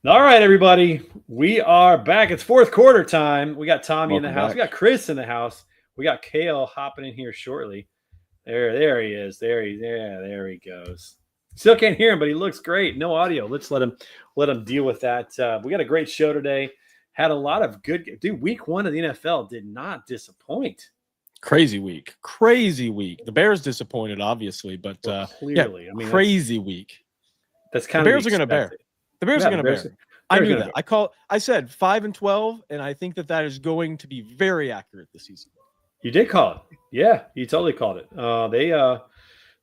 All right, everybody. We are back. It's fourth quarter time. We got Tommy in the Welcome house. back. We got Chris in the house. We got Kale hopping in here shortly. There he is. There he goes. Still can't hear him, but he looks great. No audio. Let's let him deal with that. We got a great show today. Had a lot of good. Dude, week one of the NFL did not disappoint. Crazy week. The Bears disappointed, obviously, but Clearly, yeah, I mean, crazy week. that's The kind of Bears are going to bear. The Bears are going to bear. I knew that. I said 5-12, and I think that is going to be very accurate this season. You did call it. Yeah, you totally called it.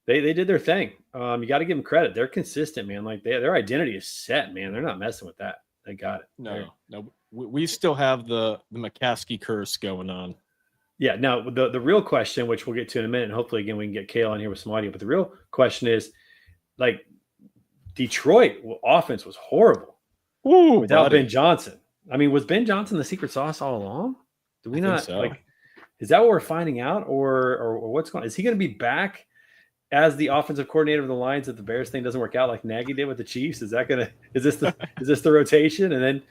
They did their thing. You got to give them credit. They're consistent, man. Like their identity is set, man. They're not messing with that. They got it. No. We still have the McCaskey curse going on. Yeah. Now the real question, which we'll get to in a minute, and hopefully again we can get Kale on here with some audio. But the real question is, like, Detroit offense was horrible without Ben Johnson. I mean, was Ben Johnson the secret sauce all along? Do we not like? Is that what we're finding out, or what's going on? Is he going to be back as the offensive coordinator of the Lions if the Bears thing doesn't work out like Nagy did with the Chiefs? Is this the rotation? And then,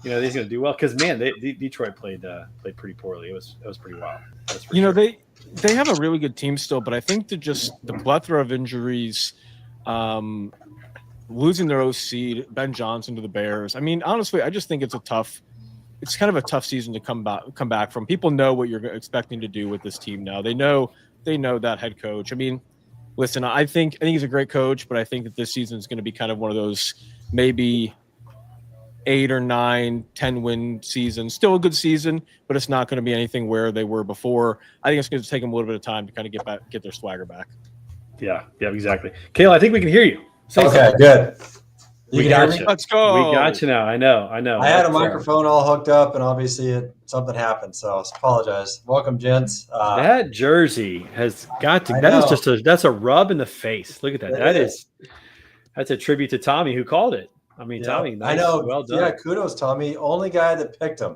he's going to do well because, man, Detroit played pretty poorly. It was pretty wild. Sure. They have a really good team still, but I think the plethora of injuries, losing their OC, Ben Johnson to the Bears. I mean, honestly, I just think it's kind of a tough season to come back from. People know what you're expecting to do with this team now. They know that head coach. I mean, listen, I think he's a great coach, but I think that this season is going to be kind of one of those maybe 8 or 9, 10 win seasons. Still a good season, but it's not going to be anything where they were before. I think it's going to take them a little bit of time to kind of get their swagger back. Yeah, exactly. Kale, I think we can hear you. Okay, good. We got you. Let's go. We got you now. I know. I had a microphone all hooked up, and obviously something happened, so I apologize. Welcome, gents. That jersey has got to. That's a rub in the face. Look at that. That's a tribute to Tommy who called it. I mean, Tommy. Nice. I know. Well done. Yeah, kudos, Tommy. Only guy that picked him.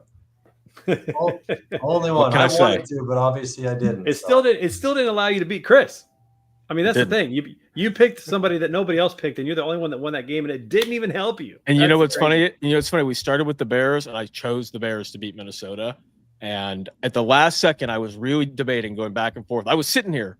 Only one. I wanted to, but obviously I didn't. It still didn't allow you to beat Chris. I mean, that's the thing. You picked somebody that nobody else picked, and you're the only one that won that game, and it didn't even help you. And you know what's funny? It's funny. We started with the Bears, and I chose the Bears to beat Minnesota. And at the last second, I was really debating, going back and forth. I was sitting here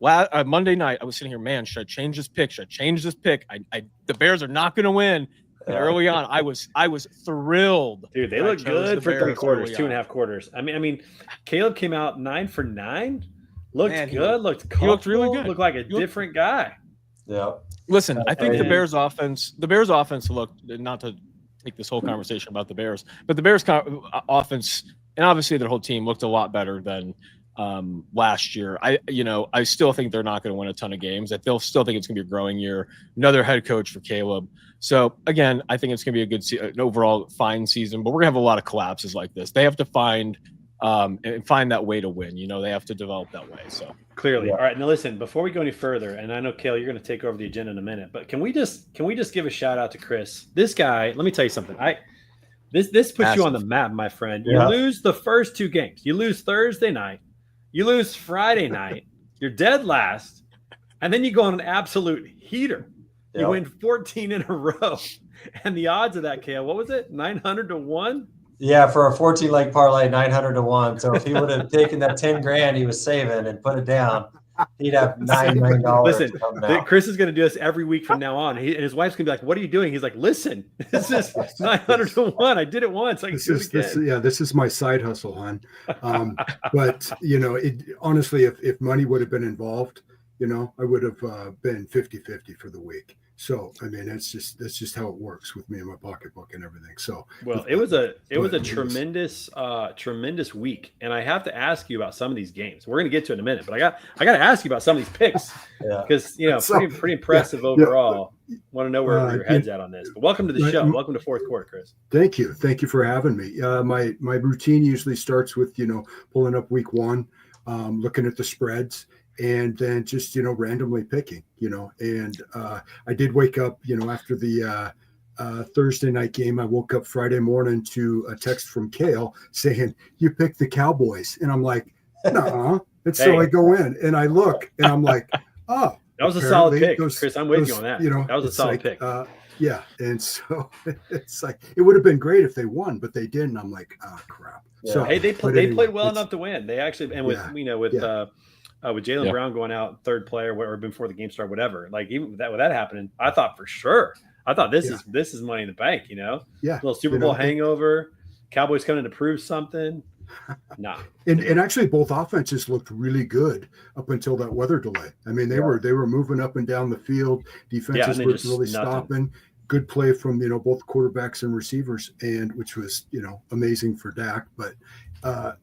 Monday night. I was sitting here, man, should I change this pick? The Bears are not going to win. And early on, I was thrilled. Dude, they look good for 3 quarters, 2.5 quarters. I mean, Caleb came out 9 for 9. Looked good. Looked comfortable. He looked really good. Looked like a different guy. Yeah. Listen, I think the Bears offense looked, not to take this whole conversation about the Bears, but the Bears offense, and obviously their whole team, looked a lot better than last year. I still think they're not going to win a ton of games. They'll still think it's going to be a growing year. Another head coach for Caleb. So again, I think it's going to be an overall fine season, but we're going to have a lot of collapses like this. They have to find that way to win. They have to develop that way. So clearly. Yeah. All right. Now listen, before we go any further, and I know Kale, you're going to take over the agenda in a minute, but can we just give a shout out to Chris? This guy, let me tell you something. This puts you on the map, my friend. You lose the first 2 games. You lose Thursday night. You lose Friday night. You're dead last. And then you go on an absolute heater. You win 14 in a row. And the odds of that, Kale, what was it? 900 to 1? Yeah, for a 14-leg parlay, 900 to 1. So if he would have taken that 10 grand he was saving and put it down, he'd have $9 million. Listen, Chris is going to do this every week from now on. And his wife's going to be like, "What are you doing?" He's like, "Listen, this is 900 to 1. I did it once. This is my side hustle, hon." But honestly, if money would have been involved, I would have been 50-50 for the week. So I mean, that's just how it works with me and my pocketbook and everything. So it was a tremendous week, and I have to ask you about some of these games. We're going to get to it in a minute, but I got to ask you about some of these picks because pretty impressive overall. Want to know where your head's at on this. But welcome to the show. Welcome to fourth quarter, Chris. Thank you for having me. My routine usually starts with pulling up week 1, looking at the spreads. And then just, randomly picking, and I did wake up, after the Thursday night game. I woke up Friday morning to a text from Kale saying, "You picked the Cowboys." And I'm like, "Nah." And so I go in and I look and I'm like, "Oh, that was a solid pick, Chris. I'm with you on that. That was a solid pick. Yeah, and so it's like it would have been great if they won, but they didn't. I'm like, oh crap. Yeah. So Hey, they but played anyway, well it's- enough to win. They actually, and with Yeah. with Jalen Yeah. Brown going out third player or before the game started, whatever. Like even with that happening, I thought for sure. I thought this is money in the bank. Yeah, little Super you Bowl know, hangover. Cowboys coming in to prove something. Nah. And actually, both offenses looked really good up until that weather delay. I mean, they were moving up and down the field. Defenses and were just really nothing. stopping. Good play from both quarterbacks and receivers, and which was amazing for Dak. But I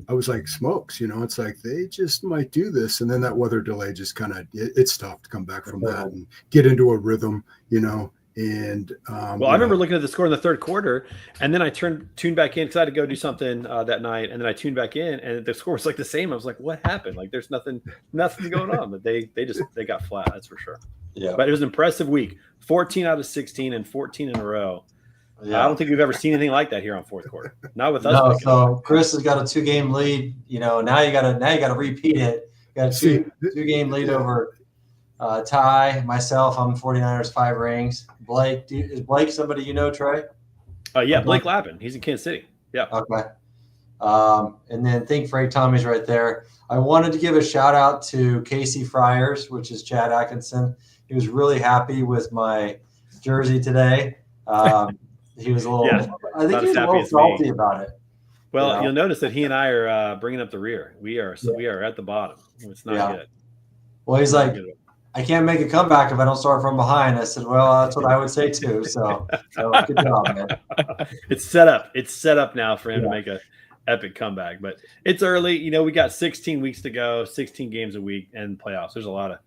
was like, smokes. It's like they just might do this, and then that weather delay just kind of it's tough to come back from that and get into a rhythm. And I remember looking at the score in the third quarter, and then I tuned back in because I had to go do something that night, and then I tuned back in, and the score was like the same. I was like, "What happened? Like, there's nothing going on." But they got flat. That's for sure. Yeah. But it was an impressive week. 14 out of 16 and 14 in a row. Yeah. I don't think we've ever seen anything like that here on fourth quarter. Not with us. No, so Chris has got a 2-game lead. Now you gotta repeat it. You got a two-game lead over Ty, myself. I'm 49ers 5 rings. Blake, is Blake somebody you know, Trey? Yeah, Blake Lappin. He's in Kansas City. Yeah. Okay. And then Think Freight Tommy's right there. I wanted to give a shout out to Casey Friars, which is Chad Atkinson. He was really happy with my jersey today. He was a little, I think he was a little salty about it. Well, you'll notice that he and I are bringing up the rear. We are at the bottom. It's not good. Well, he's like, I can't make a comeback if I don't start from behind. I said, well, that's what I would say too. So good job, man. It's set up. It's set up now for him to make a epic comeback. But it's early. We got 16 weeks to go, 16 games a week, and playoffs. There's a lot of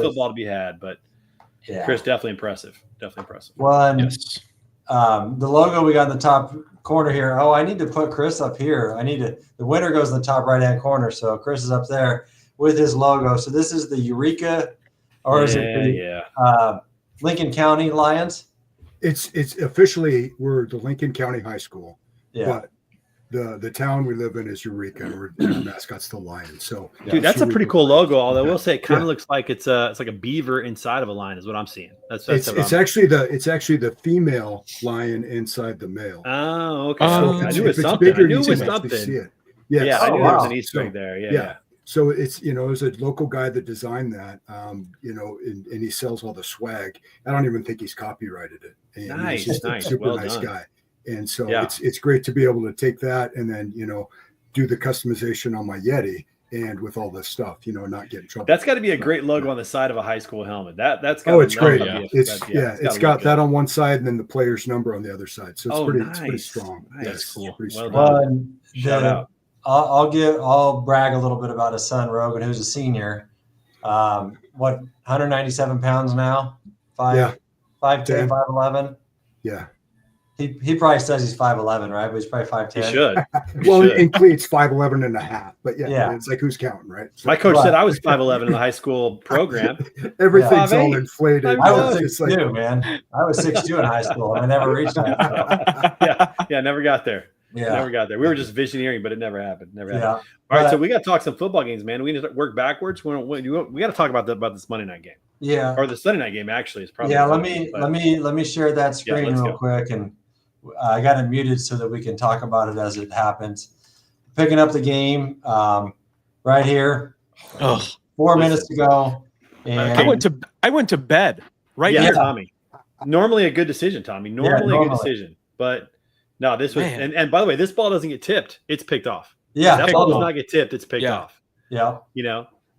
football to be had. But Chris, definitely impressive. Well, and the logo we got in the top corner here. Oh, I need to put Chris up here. The winner goes in the top right-hand corner. So Chris is up there with his logo. So this is the Eureka, or is it the Lincoln County Lions? It's officially we're the Lincoln County High School. Yeah. But the town we live in is Eureka, and our mascot's the lion. So, dude, that's a pretty cool logo. Although I will say, it kind of looks like it's like a beaver inside of a lion, is what I'm seeing. It's actually the female lion inside the male. Oh, okay. So I knew it was something. I knew it was something. See it. Yeah, I knew there was an Easter egg there. Yeah. So it's it was a local guy that designed that. And he sells all the swag. I don't even think he's copyrighted it. And nice, he's just a super nice guy. And so it's great to be able to take that and then do the customization on my Yeti and with all this stuff, not get in trouble. That's got to be a great logo on the side of a high school helmet. That's it's great. It's got that on one side and then the player's number on the other side. So it's pretty strong. Nice. That's cool. Pretty strong. Well, shout out. I'll brag a little bit about his son Rogan, who's a senior. 197 pounds now? 5'10", 5'11". Yeah. He probably says he's 5'11", right? But he's probably 5'10". He should. In cleats, 5'11" and a half. But it's like who's counting, right? So, my coach said I was 5'11" in the high school program. Everything's all inflated. I was 6'2", man. I was 6'2" in high school. I never reached that. Yeah, never got there. Yeah. Never got there. We were just visioneering, but it never happened. Yeah. All right, so we got to talk some football games, man. We need to work backwards. We got to talk about this Monday night game. Yeah. Or the Sunday night game actually is probably. Yeah. Let me share that screen real quick, and I got it muted so that we can talk about it as it happens. Picking up the game right here. 4 minutes to go. And I went to bed here. Tommy. Normally a good decision, Tommy. Normally a good decision, but no, this was. And by the way, this ball doesn't get tipped; it's picked off. Yeah, that ball does not get tipped; it's picked off. Yeah,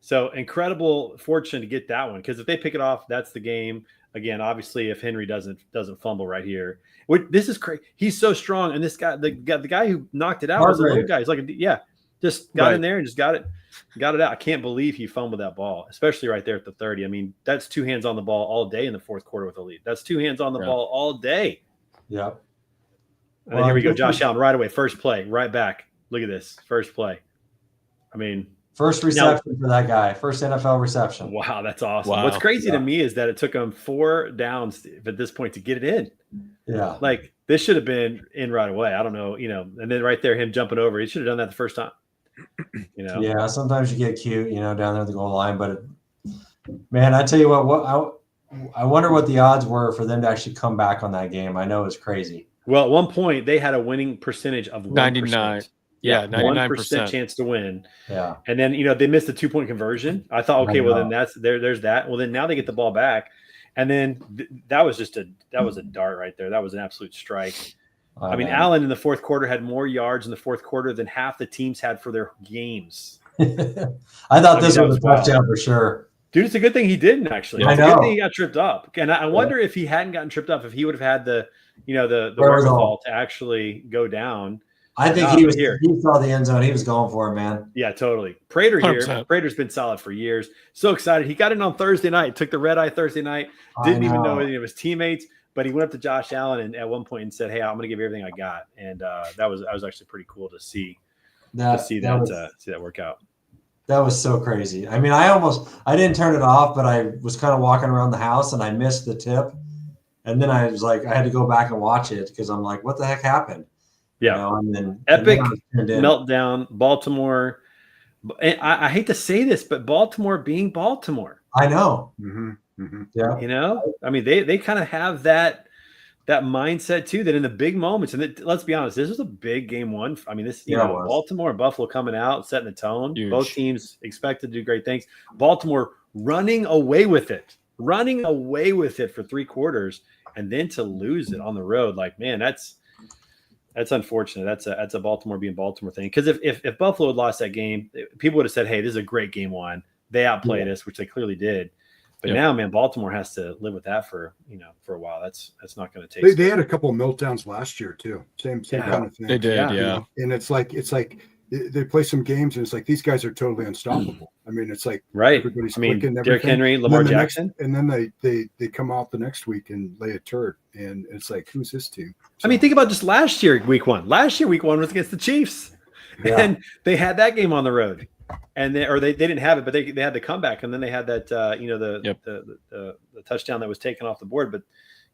So incredible fortune to get that one, because if they pick it off, that's the game. Again, obviously, if Henry doesn't fumble right here, this is crazy. He's so strong, and this guy, the guy who knocked it out was a little guy. He's like, just got in there and just got it out. I can't believe he fumbled that ball, especially right there at the 30. I mean, that's 2 hands on the ball all day in the fourth quarter with a lead. That's 2 hands on the ball all day. Yeah. And here we go, Josh Allen right away, first play, right back. Look at this, first play. I mean, first reception for that guy, first NFL reception. Wow, that's awesome. Wow. What's crazy to me is that it took him 4 downs at this point to get it in. Yeah. Like this should have been in right away. I don't know, and then right there, him jumping over, he should have done that the first time. Yeah, sometimes you get cute, down there at the goal line, but man, I tell you what I wonder what the odds were for them to actually come back on that game. I know it's crazy. Well, at one point they had a winning percentage of 1%. 99. Yeah, 99% 1% chance to win. Yeah. And then, they missed the 2-point conversion. I thought, okay, well then there's that. Well, then now they get the ball back. And then that was a dart right there. That was an absolute strike. I mean, Allen in the fourth quarter had more yards in the fourth quarter than half the teams had for their games. I thought this was a touchdown for sure. Dude, it's a good thing he didn't actually. It's a good thing he got tripped up. And I wonder if he hadn't gotten tripped up, if he would have had the wherewithal to actually go down. I think he saw the end zone. He was going for it, man. Yeah, totally. Prater here. 100%. Prater's been solid for years. So excited. He got in on Thursday night. Took the red eye Thursday night. Didn't even know any of his teammates. But he went up to Josh Allen and at one point and said, "Hey, I'm going to give you everything I got." And that was actually pretty cool to see. See that work out. That was so crazy. I mean, I didn't turn it off, but I was kind of walking around the house and I missed the tip. And then I was like, I had to go back and watch it because I'm like, what the heck happened? Yeah. Epic meltdown. Baltimore. And I hate to say this, but Baltimore being Baltimore. I know. Mm-hmm. Mm-hmm. Yeah. I mean, they kind of have that mindset too, that in the big moments, and let's be honest, this was a big game one. I mean, Baltimore and Buffalo coming out, setting the tone. Huge. Both teams expected to do great things. Baltimore running away with it for 3 quarters, and then to lose it on the road, like, man, that's unfortunate. That's a Baltimore being Baltimore thing. Because if Buffalo had lost that game, people would have said, "Hey, this is a great game one. They outplayed us," which they clearly did. But now, man, Baltimore has to live with that for a while. That's not going to take. They had a couple of meltdowns last year too. Same kind of thing. They did, yeah. And it's like they play some games, and it's like these guys are totally unstoppable. I mean, it's like everybody's clicking. Derrick Henry, Lamar Jackson, and then they come out the next week and lay a turd, and it's like, who's this team? So, I mean, think about just last year, week one. Last year, week one was against the Chiefs, and they had that game on the road. And they didn't have it, but they had the comeback, and then they had that the touchdown that was taken off the board. But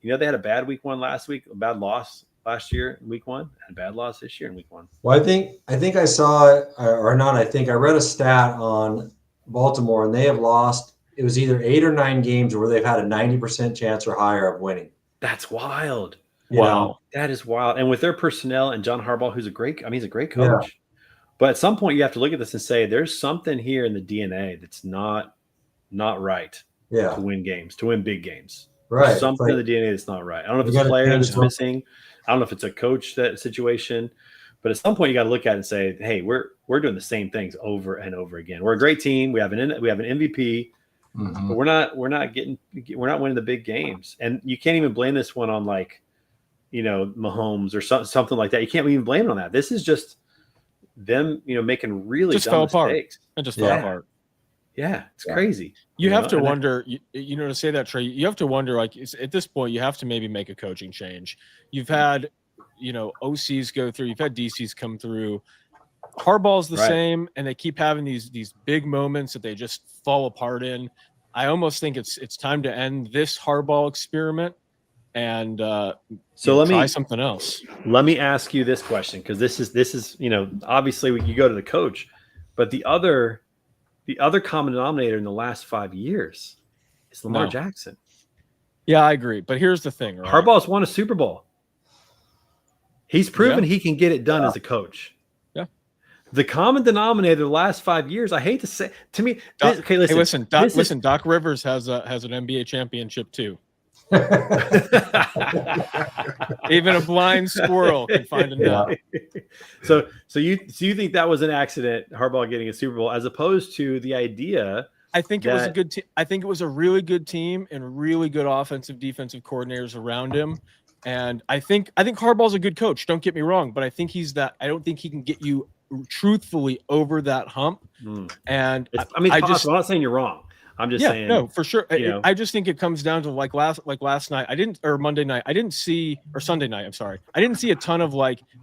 they had a bad week one last week, a bad loss last year in week one, and a bad loss this year in week one. Well, I think I saw it, or not. I think I read a stat on Baltimore, and they have lost. It was either 8 or 9 games where they've had a 90% chance or higher of winning. That's wild. Wow, that is wild. And with their personnel and John Harbaugh, he's a great coach. Yeah. But at some point, you have to look at this and say, there's something here in the DNA that's not right to win games, to win big games. Right. There's something in the DNA that's not right. I don't know if it's a player that's missing. I don't know if it's a coach that situation. But at some point, you got to look at it and say, hey, we're doing the same things over and over again. We're a great team. We have an MVP, but we're not winning the big games. And you can't even blame this one on Mahomes or something like that. You can't even blame it on that. This is just them, making really just dumb fell apart. mistakes. It just fell apart. Yeah, it's crazy. You have to wonder, to say that, Trey, you have to wonder, like, at this point, you have to maybe make a coaching change. You've had, OCs go through, you've had DCs come through. Harbaugh's the same, and they keep having these big moments that they just fall apart in. I almost think it's time to end this Harbaugh experiment and try something else. Let me ask you this question, because this is obviously you go to the coach, but the other common denominator in the last 5 years is Lamar Jackson. Yeah, I agree. But here's the thing, right? Harbaugh's won a Super Bowl. He's proven he can get it done as a coach. Yeah. The common denominator the last 5 years, I hate to say, to me, listen. Doc Rivers has an NBA championship too. Even a blind squirrel can find a nut. So you think that was an accident, Harbaugh getting a Super Bowl, as opposed to the idea? I think it was a good team. I think it was a really good team and really good offensive, defensive coordinators around him. And I think Harbaugh's a good coach. Don't get me wrong, but I think I don't think he can get you truthfully over that hump. And it's possible. I'm not saying you're wrong. I'm just saying. No, for sure. I just think it comes down to like last night. Monday night. Or Sunday night. I'm sorry. I didn't see a ton of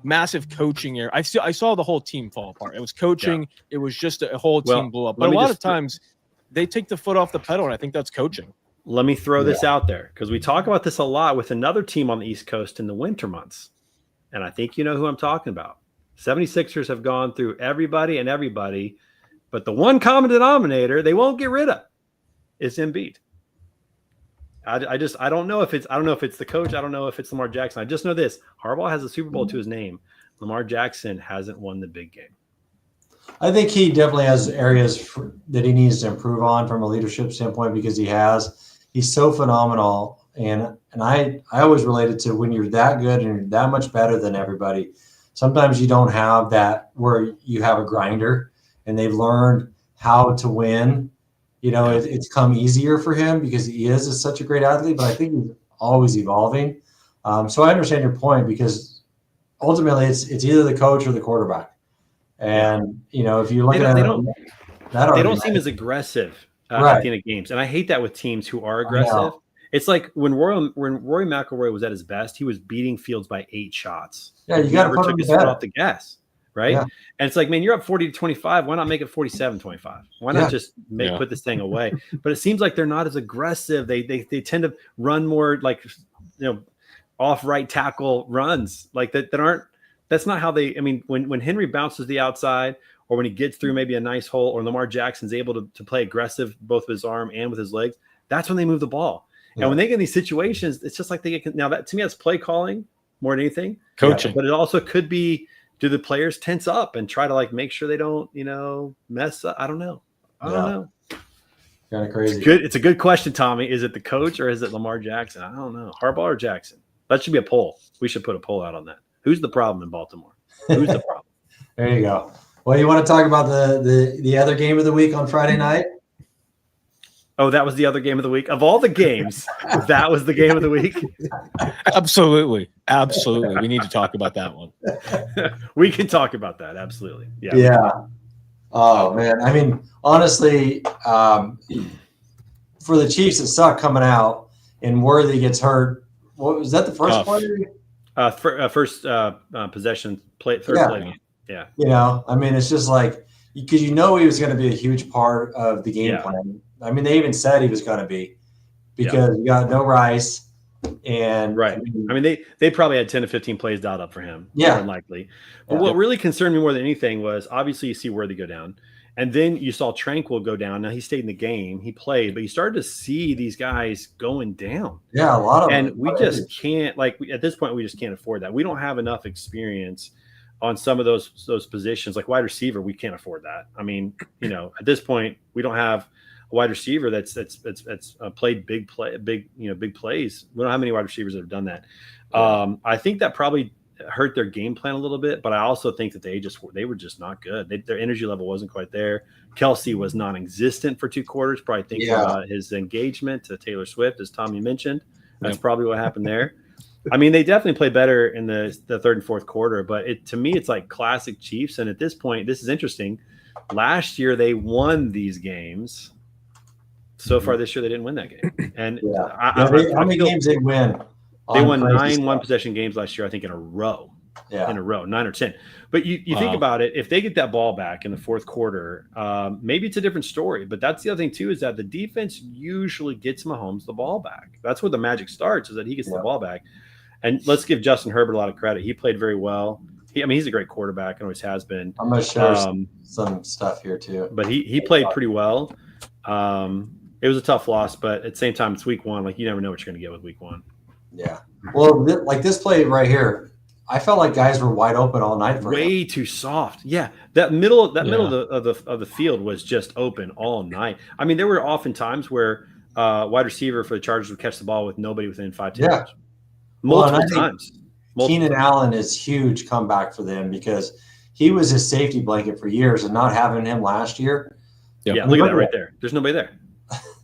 massive coaching error. I saw the whole team fall apart. It was coaching. Yeah. It was just a whole team blew up. But a lot of times they take the foot off the pedal, and I think that's coaching. Let me throw this out there, because we talk about this a lot with another team on the East Coast in the winter months. And I think you know who I'm talking about. 76ers have gone through everybody, but the one common denominator they won't get rid of is Embiid. I don't know if it's the coach. I don't know if it's Lamar Jackson. I just know this: Harbaugh has a Super Bowl to his name. Lamar Jackson hasn't won the big game. I think he definitely has areas that he needs to improve on from a leadership standpoint because he's so phenomenal. And I always relate it to when you're that good and you're that much better than everybody, sometimes you don't have that where you have a grinder and they've learned how to win. It's come easier for him because he is such a great athlete, but I think he's always evolving. So I understand your point because ultimately it's either the coach or the quarterback. And, if you look at it, they don't seem as aggressive at the end of games. And I hate that with teams who are aggressive. It's like when Rory McIlroy was at his best, he was beating Fields by 8 shots. Yeah, you got to put took his foot off the gas, right? Yeah. And it's like, man, you're up 40-25. Why not make it 47-25? Why not just put this thing away? But it seems like they're not as aggressive. They tend to run more like off right tackle runs like that aren't. That's not how they. I mean, when Henry bounces the outside, or when he gets through maybe a nice hole, or Lamar Jackson's able to play aggressive both with his arm and with his legs, that's when they move the ball. Yeah. And when they get in these situations, it's just like they get. Now that to me, that's play calling more than anything, coaching. But it also could be, do the players tense up and try to make sure they don't mess up? I don't know. I don't know. Kind of crazy. It's a good question, Tommy. Is it the coach or is it Lamar Jackson? I don't know. Harbaugh or Jackson? That should be a poll. We should put a poll out on that. Who's the problem in Baltimore? Who's the problem? There you go. Well, you want to talk about the other game of the week on Friday night? Oh, that was the other game of the week. Of all the games, that was the game of the week? Absolutely. We need to talk about that one. We can talk about that. Absolutely. Yeah. Oh, man. I mean, honestly, for the Chiefs, it sucked coming out and Worthy gets hurt. What was that, the first play? First possession, third play. Yeah. I mean, it's just like, because he was going to be a huge part of the game plan. I mean, they even said he was going to be because you got no Rice. And right. I mean, they probably had 10 to 15 plays dialed up for him. Yeah. More than likely. But what really concerned me more than anything was obviously you see Worthy go down. And then you saw Tranquil go down. Now he stayed in the game. He played, but you started to see these guys going down. Yeah, a lot of them. And we just can't, at this point, we just can't afford that. We don't have enough experience on some of those positions. Like wide receiver, we can't afford that. I mean, at this point, we don't have a wide receiver that's played big plays. We don't have many wide receivers that have done that. I think that probably hurt their game plan a little bit, but I also think that they were just not good. Their energy level wasn't quite there. Kelsey was non-existent for 2 quarters, probably thinking about his engagement to Taylor Swift, as Tommy mentioned. That's probably what happened there. I mean, they definitely played better in the third and fourth quarter, but to me, it's like classic Chiefs. And at this point, this is interesting. Last year, they won these games. So far this year, they didn't win that game. And how many games they win? They won 9 one-possession games last year, I think, in a row. Yeah. In a row, 9 or 10. But you think about it, if they get that ball back in the fourth quarter, maybe it's a different story. But that's the other thing, too, is that the defense usually gets Mahomes the ball back. That's where the magic starts, is that he gets the ball back. And let's give Justin Herbert a lot of credit. He played very well. He's a great quarterback and always has been. I'm going to share some stuff here, too. But he played pretty well. It was a tough loss, but at the same time, it's week 1. Like, you never know what you're going to get with week 1. Yeah. Well, this play right here, I felt like guys were wide open all night. Way too soft. Yeah, that middle of the field was just open all night. I mean, there were often times where wide receiver for the Chargers would catch the ball with nobody within 5 yards. Multiple times. Keenan Allen is huge comeback for them because he was his safety blanket for years, and not having him last year. Yeah, look at that right there. There's nobody there.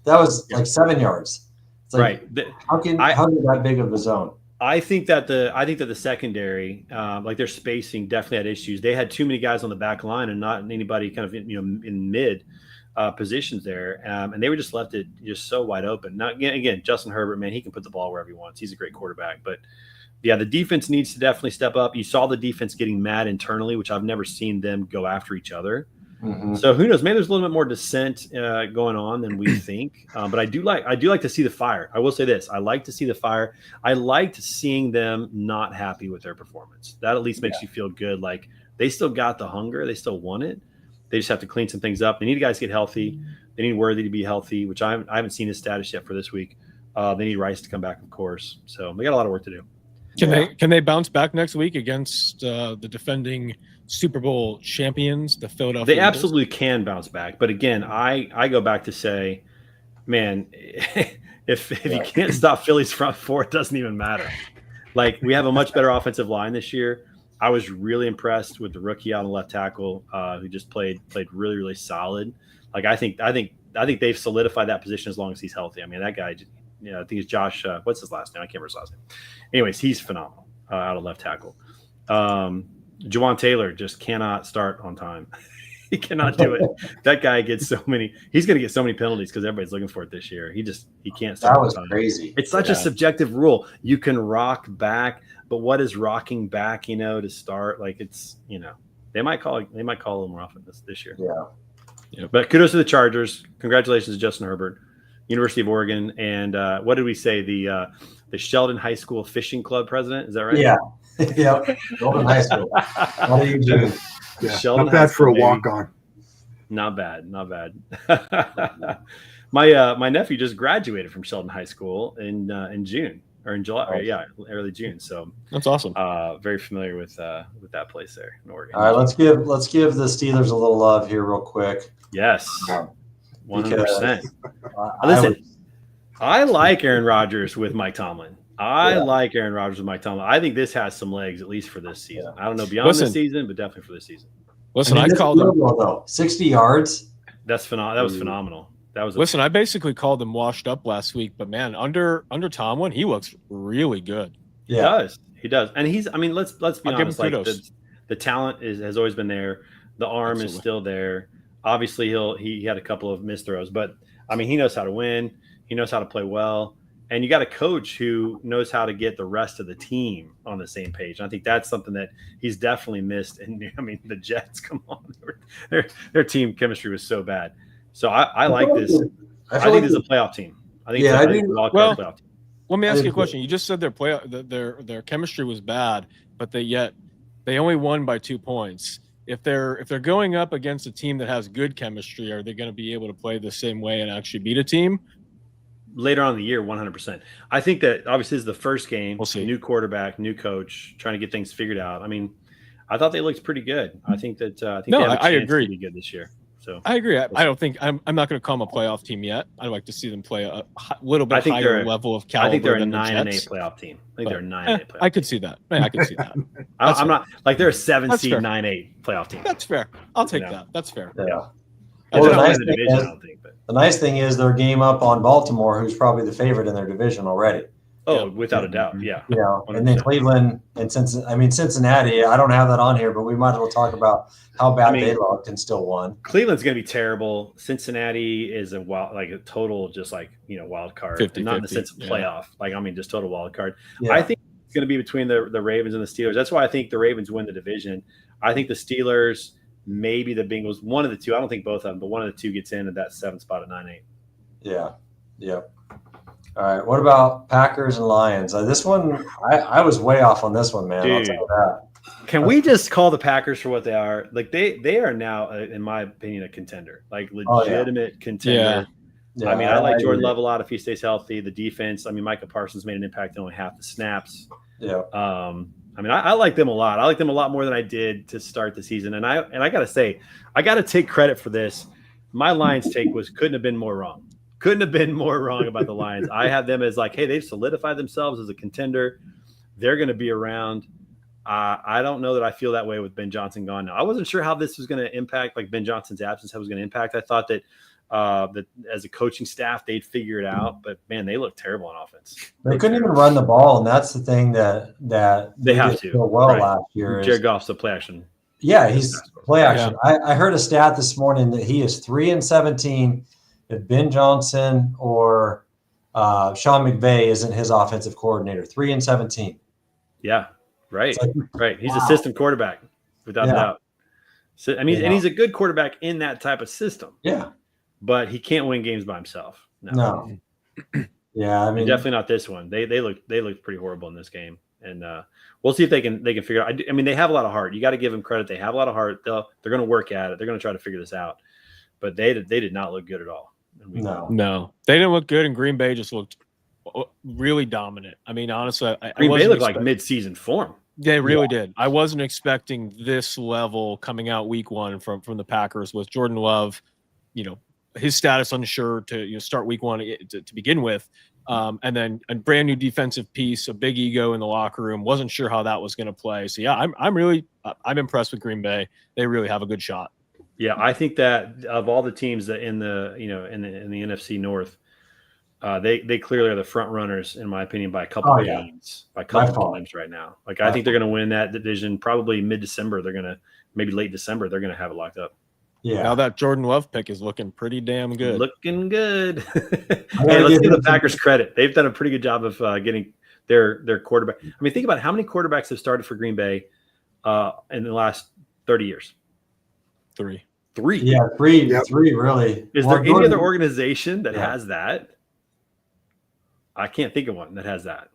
That was like 7 yards. It's like, right. How can that big of a zone? I think that the secondary, their spacing definitely had issues. They had too many guys on the back line and not anybody kind of in mid positions there, and they were just left it just so wide open. Now again, Justin Herbert, man, he can put the ball wherever he wants. He's a great quarterback, but the defense needs to definitely step up. You saw the defense getting mad internally, which I've never seen them go after each other. Mm-hmm. So who knows? Maybe there's a little bit more dissent going on than we think. But I do like to see the fire. I will say this: I like to see the fire. I liked seeing them not happy with their performance. That at least makes you feel good. Like they still got the hunger. They still want it. They just have to clean some things up. They need guys to get healthy. They need Worthy to be healthy, which I haven't seen his status yet for this week. They need Rice to come back, of course. So we got a lot of work to do. Can they bounce back next week against the defending Super Bowl champions, the Philadelphia They Eagles? absolutely can bounce back. But again, I go back to say, man, if you can't stop Philly's front four, it doesn't even matter. Like, we have a much better offensive line this year. I was really impressed with the rookie on the left tackle who just played really, really solid. Like, I think they've solidified that position as long as he's healthy. I mean, that guy, I think it's Josh. What's his last name? I can't remember his last name. Anyways, he's phenomenal out of left tackle. Jawan Taylor just cannot start on time. He cannot do it. That guy gets so many. He's going to get so many penalties because everybody's looking for it this year. He can't start. That was on time. crazy. It's such a subjective rule. You can rock back, but what is rocking back? To start, like, it's they might call him more often this year. Yeah. But kudos to the Chargers. Congratulations to Justin Herbert, University of Oregon, and what did we say? The Sheldon High School Fishing Club president. Is that right? Yeah. Yep. Golden High School. What do you do? Yeah, Sheldon not bad for a High School, walk on. Not bad. My nephew just graduated from Sheldon High School in June or in July. Awesome. Yeah, early June. So That's awesome. very familiar with that place there in Oregon. All right, let's give the Steelers a little love here real quick. Yes, Um, 100%. I Listen, I like Aaron Rodgers with Mike Tomlin. I think this has some legs, at least for this season. I don't know beyond this season, but definitely for this season. Listen, I I called him. though 60 yards. That's phenomenal. That was phenomenal. That was Listen, I basically called him washed up last week, but man, under Tomlin, he looks really good. Yeah. He does, and he's. I mean, let's be I'll give honest. him Like kudos. the talent has always been there. The arm is still there. Obviously, he had a couple of missed throws, but I mean, he knows how to win. He knows how to play well. And you got a coach who knows how to get the rest of the team on the same page. And I think that's something that he's definitely missed. And I mean, the Jets, come on, their team chemistry was so bad. So I like this. I think this is a playoff team. I think it's a playoff team. Let me ask you a question. You just said their chemistry was bad, but they only won by 2 points. If they're going up against a team that has good chemistry, are they going to be able to play the same way and actually beat a team? Later on in the year, 100%. I think that obviously this is the first game. We'll see. New quarterback, new coach, trying to get things figured out. I mean, I thought they looked pretty good. I think that they have a chance agree. to be good this year. So I agree. I don't think I'm not going to call them a playoff team yet. I'd like to see them play a little bit higher level of caliber. I think they're a than the 9-8 Jets. playoff team. I think they're a 9-8 playoff. I could see that. I could see that. I'm not like they're a 7 That's seed fair. 9-8 playoff team. That's fair. I'll take that. That's fair. Yeah. They're Well, not the nice winning the thing division, is- I don't think. But The nice thing is they're game up on Baltimore, who's probably the favorite in their division already. without a doubt, yeah. You know, and then 100%. Cleveland and Cincinnati. I don't have that on here, but we might as well talk about how bad they looked and still won. Cleveland's going to be terrible. Cincinnati is a total just wild card, 50-50, not in the sense of playoff. Just total wild card. Yeah. I think it's going to be between the Ravens and the Steelers. That's why I think the Ravens win the division. I think the Steelers, maybe the Bengals, one of the two. I don't think both of them, but one of the two gets in at that 7th spot at 9-8. Yeah. Yep. All right. What about Packers and Lions? This one, I was way off on this one, man. I'll tell you that. Can we just call the Packers for what they are? Like they are now, in my opinion, a contender, like legitimate contender. Yeah, I mean, I like Jordan Love a lot if he stays healthy. The defense, I mean, Micah Parsons made an impact in only half the snaps. Yeah. I mean, I like them a lot. I like them a lot more than I did to start the season. And I got to say, I got to take credit for this. My Lions take couldn't have been more wrong. Couldn't have been more wrong about the Lions. I have them as hey, they've solidified themselves as a contender. They're going to be around. I don't know that I feel that way with Ben Johnson gone now. I wasn't sure how this was going to impact, Ben Johnson's absence, how it was going to impact. I thought that that as a coaching staff, they'd figure it out. But, man, they look terrible on offense. They couldn't even run the ball, and that's the thing that they have to. so well last year. Jared Goff's a play action. Yeah, he's play action. Yeah. I heard a stat this morning that he is 3-17 if Ben Johnson or Sean McVay isn't his offensive coordinator. 3-17. Yeah, right, right. He's a system quarterback without doubt. So I mean, and he's a good quarterback in that type of system. Yeah, but he can't win games by himself. No. Yeah, I mean, and definitely not this one. They look pretty horrible in this game, and we'll see if they can figure it out. I mean, they have a lot of heart. You got to give them credit. They have a lot of heart. They're going to work at it. They're going to try to figure this out. But they did not look good at all. No, they didn't look good, and Green Bay just looked really dominant. I mean, honestly, Green Bay looked like mid-season form. They really did. I wasn't expecting this level coming out week one from the Packers with Jordan Love, his status unsure to start week one to begin with. And then a brand new defensive piece, a big ego in the locker room. Wasn't sure how that was going to play. So yeah, I'm impressed with Green Bay. They really have a good shot. Yeah, I think that of all the teams that in the NFC North, they clearly are the front runners in my opinion by a couple of games, by a couple of times right now. Like I think they're going to win that division probably mid-December. They're going to maybe late December. They're going to have it locked up. Yeah. Now that Jordan Love pick is looking pretty damn good. Looking good. Hey, let's give the Packers credit. They've done a pretty good job of getting their quarterback. I mean, think about how many quarterbacks have started for Green Bay in the last 30 years. Three. Yeah, three really. Is there any other organization that has that? I can't think of one that has that.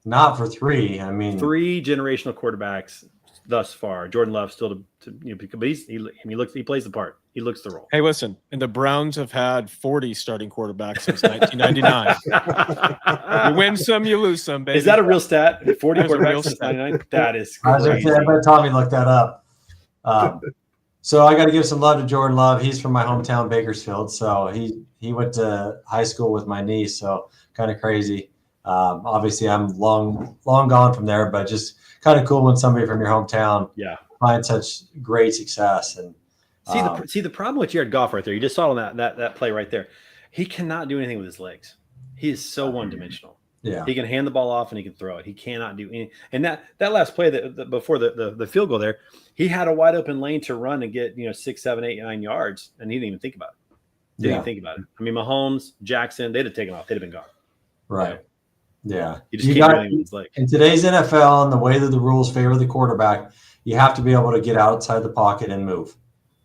Not for three. I mean, 3 generational quarterbacks thus far. Jordan Love still but he plays the part. He looks the role. Hey, listen, and the Browns have had 40 starting quarterbacks since 1999. You win some, you lose some, baby. Is that a real stat? 40 quarterbacks since 1999? That is crazy. I bet Tommy looked that up. So I got to give some love to Jordan Love. He's from my hometown, Bakersfield. So he went to high school with my niece. So kind of crazy. Obviously, I'm long gone from there, but just kind of cool when somebody from your hometown finds such great success. And see the problem with Jared Goff right there. You just saw on that play right there. He cannot do anything with his legs. He is so one-dimensional. Yeah, he can hand the ball off and he can throw it. He cannot do anything. And that last play before the field goal there, he had a wide open lane to run and get 6, 7, 8, 9 yards, and he didn't even think about it. Didn't even think about it. I mean, Mahomes, Jackson, they'd have taken off. They'd have been gone. Right. Yeah. You just can't do anything with his leg. In today's NFL and the way that the rules favor the quarterback, you have to be able to get outside the pocket and move.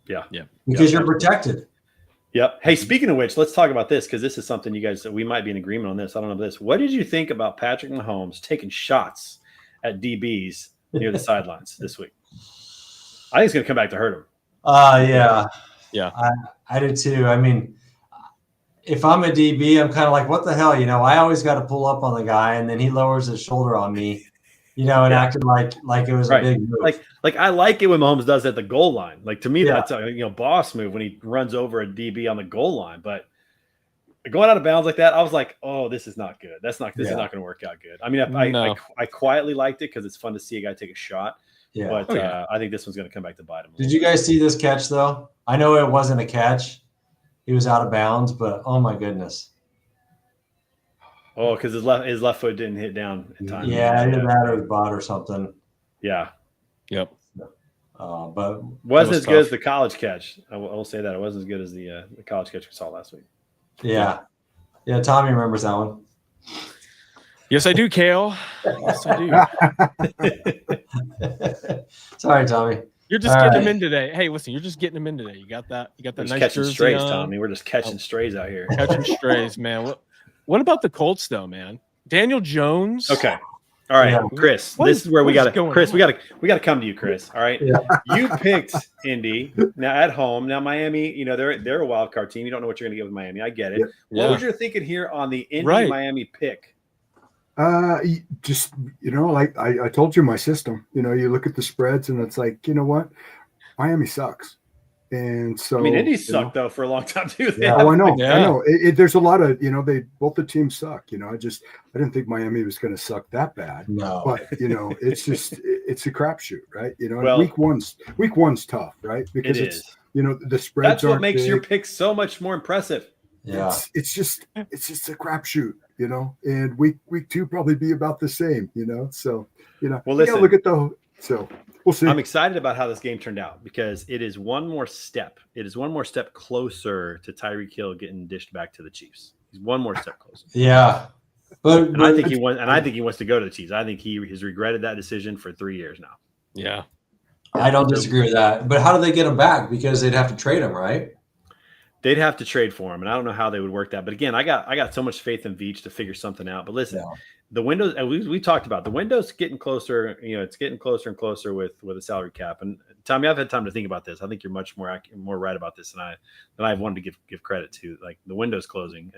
Yeah. Because you're protected. Yep. Hey, speaking of which, let's talk about this because this is something you guys, we might be in agreement on this. I don't know this. What did you think about Patrick Mahomes taking shots at DBs near the sidelines this week? I think it's going to come back to hurt him. Yeah. Yeah. I did too. I mean, if I'm a DB, I'm kind of like, what the hell? I always got to pull up on the guy, and then he lowers his shoulder on me, and acted like it was a big move. Like I like it when Mahomes does at the goal line. Like to me, that's a boss move when he runs over a DB on the goal line. But going out of bounds like that, I was like, oh, this is not good. This is not going to work out good. I mean, I quietly liked it because it's fun to see a guy take a shot. Yeah. But I think this one's going to come back to bite him. Did you guys see this catch though? I know it wasn't a catch. He was out of bounds, but oh my goodness. Oh, because his left foot didn't hit down in time. Yeah, either that or the bot or something. Yeah. Yep. But wasn't as good as the college catch. I will say that it wasn't as good as the college catch we saw last week. Yeah. Tommy remembers that one. Yes, I do, Kale. Yes, I do. Sorry, Tommy. You're just getting him in today. Hey, listen, you're just getting him in today. You got that? You got that nice catching jersey strays, on. Tommy. We're just catching strays out here. Catching strays, man. What about the Colts, though, man? Daniel Jones. Okay. All right, Chris. This is where we got to. Chris, we got to come to you, Chris. All right. Yeah. You picked Indy now at home. Now Miami. They're a wild card team. You don't know what you're going to get with Miami. I get it. Yeah. What was your thinking here on the Indy Miami pick? Just like I told you my system. You look at the spreads and it's like, you know what, Miami sucks, and so I mean Indy sucked though for a long time too. I know. There's a lot of both the teams suck. I didn't think Miami was going to suck that bad. No, but it's just it's a crapshoot, right? Well, week one's tough, right? Because it's the spreads. That's what makes your pick so much more impressive. Yeah, it's just a crapshoot. And week 2 probably be about the same, So, well, listen, look at so we'll see. I'm excited about how this game turned out because it is one more step. It is one more step closer to Tyreek Hill getting dished back to the Chiefs. He's one more step closer. Yeah. But I think he wants to go to the Chiefs. I think he has regretted that decision for 3 years now. Yeah. I don't disagree with that. But how do they get him back? Because they'd have to trade him, right? They'd have to trade for him, and I don't know how they would work that. But again, I got so much faith in Veach to figure something out. But listen, the windows, we talked about the windows getting closer. It's getting closer and closer with the salary cap, and Tommy, I've had time to think about this. I think you're much more right about this than I've wanted to give credit to. Like the window's closing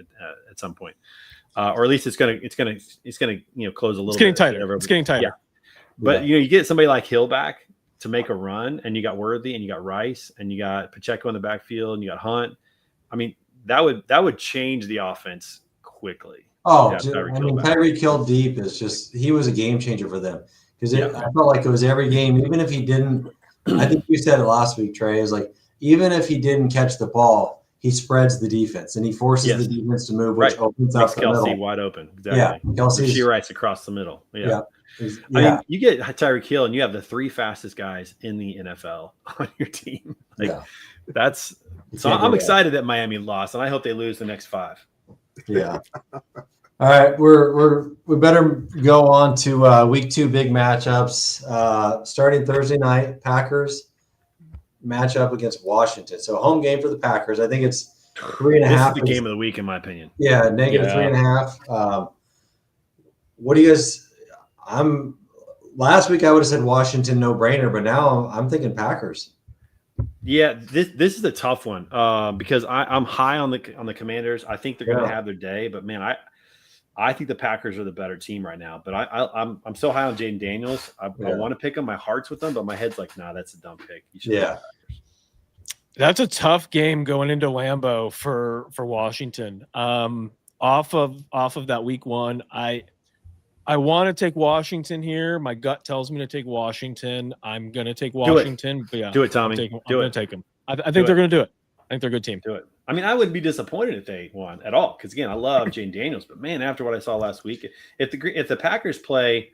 at some point, or at least it's gonna close a little. It's getting bit. tighter. It's getting tighter. Yeah. But you get somebody like Hill back to make a run, and you got Worthy, and you got Rice, and you got Pacheco in the backfield, and you got Hunt. I mean, that would change the offense quickly. Oh, Tyreek Hill deep he was a game changer for them because I felt like it was every game, even if he didn't. I think you said it last week, Trey. Is like even if he didn't catch the ball, he spreads the defense and he forces the defense to move, which opens up the Kelce middle. wide open. Exactly. Yeah, Kelce's Writes across the middle. Yeah. I mean, you get Tyreek Hill, and you have the 3 fastest guys in the NFL on your team. I'm excited that Miami lost, and I hope they lose the next 5. Yeah. All right, we better go on to week 2 big matchups. Starting Thursday night, Packers matchup against Washington. So home game for the Packers. I think it's 3.5. This is the game of the week, in my opinion. Yeah, negative 3.5. What do you guys? Last week I would have said Washington no brainer, but now I'm thinking Packers. Yeah, this is a tough one because I'm high on the Commanders. I think they're going to have their day, but man, I think the Packers are the better team right now. But I'm so high on Jaden Daniels. I want to pick them. My heart's with them, but my head's like, nah, that's a dumb pick. That's a tough game going into Lambeau for Washington. Off of that week 1, I want to take Washington here. My gut tells me to take Washington. I'm going to take Washington. But do it, Tommy. I'm going to take them. I think they're going to do it. I think they're a good team. Do it. I mean, I wouldn't be disappointed if they won at all because, again, I love Jaden Daniels. But, man, after what I saw last week, if the Packers play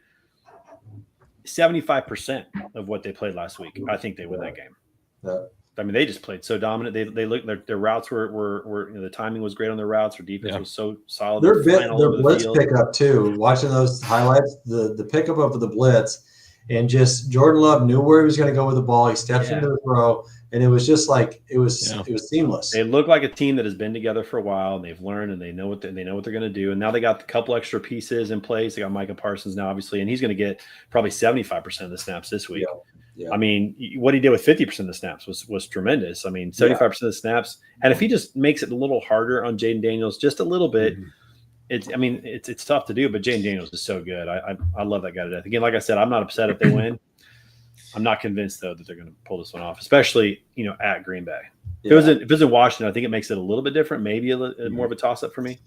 75% of what they played last week, I think they win that game. Yeah. I mean, they just played so dominant. They looked their routes were the timing was great on their routes. Their defense was so solid. Their blitz pickup too. Watching those highlights, the pickup of the blitz, and just Jordan Love knew where he was going to go with the ball. He steps into the throw, and it was just like it was seamless. They look like a team that has been together for a while, and they've learned, and they know what they're going to do. And now they got a couple extra pieces in place. They got Micah Parsons now, obviously, and he's going to get probably 75% of the snaps this week. Yeah. I mean, what he did with 50% of the snaps was tremendous. I mean, 75% of the snaps, and if he just makes it a little harder on Jaden Daniels, just a little bit, it's tough to do. But Jaden Daniels is so good. I love that guy to death. Again, like I said, I'm not upset if they win. I'm not convinced though that they're going to pull this one off, especially at Green Bay. If it was in Washington, I think it makes it a little bit different, maybe more of a toss up for me.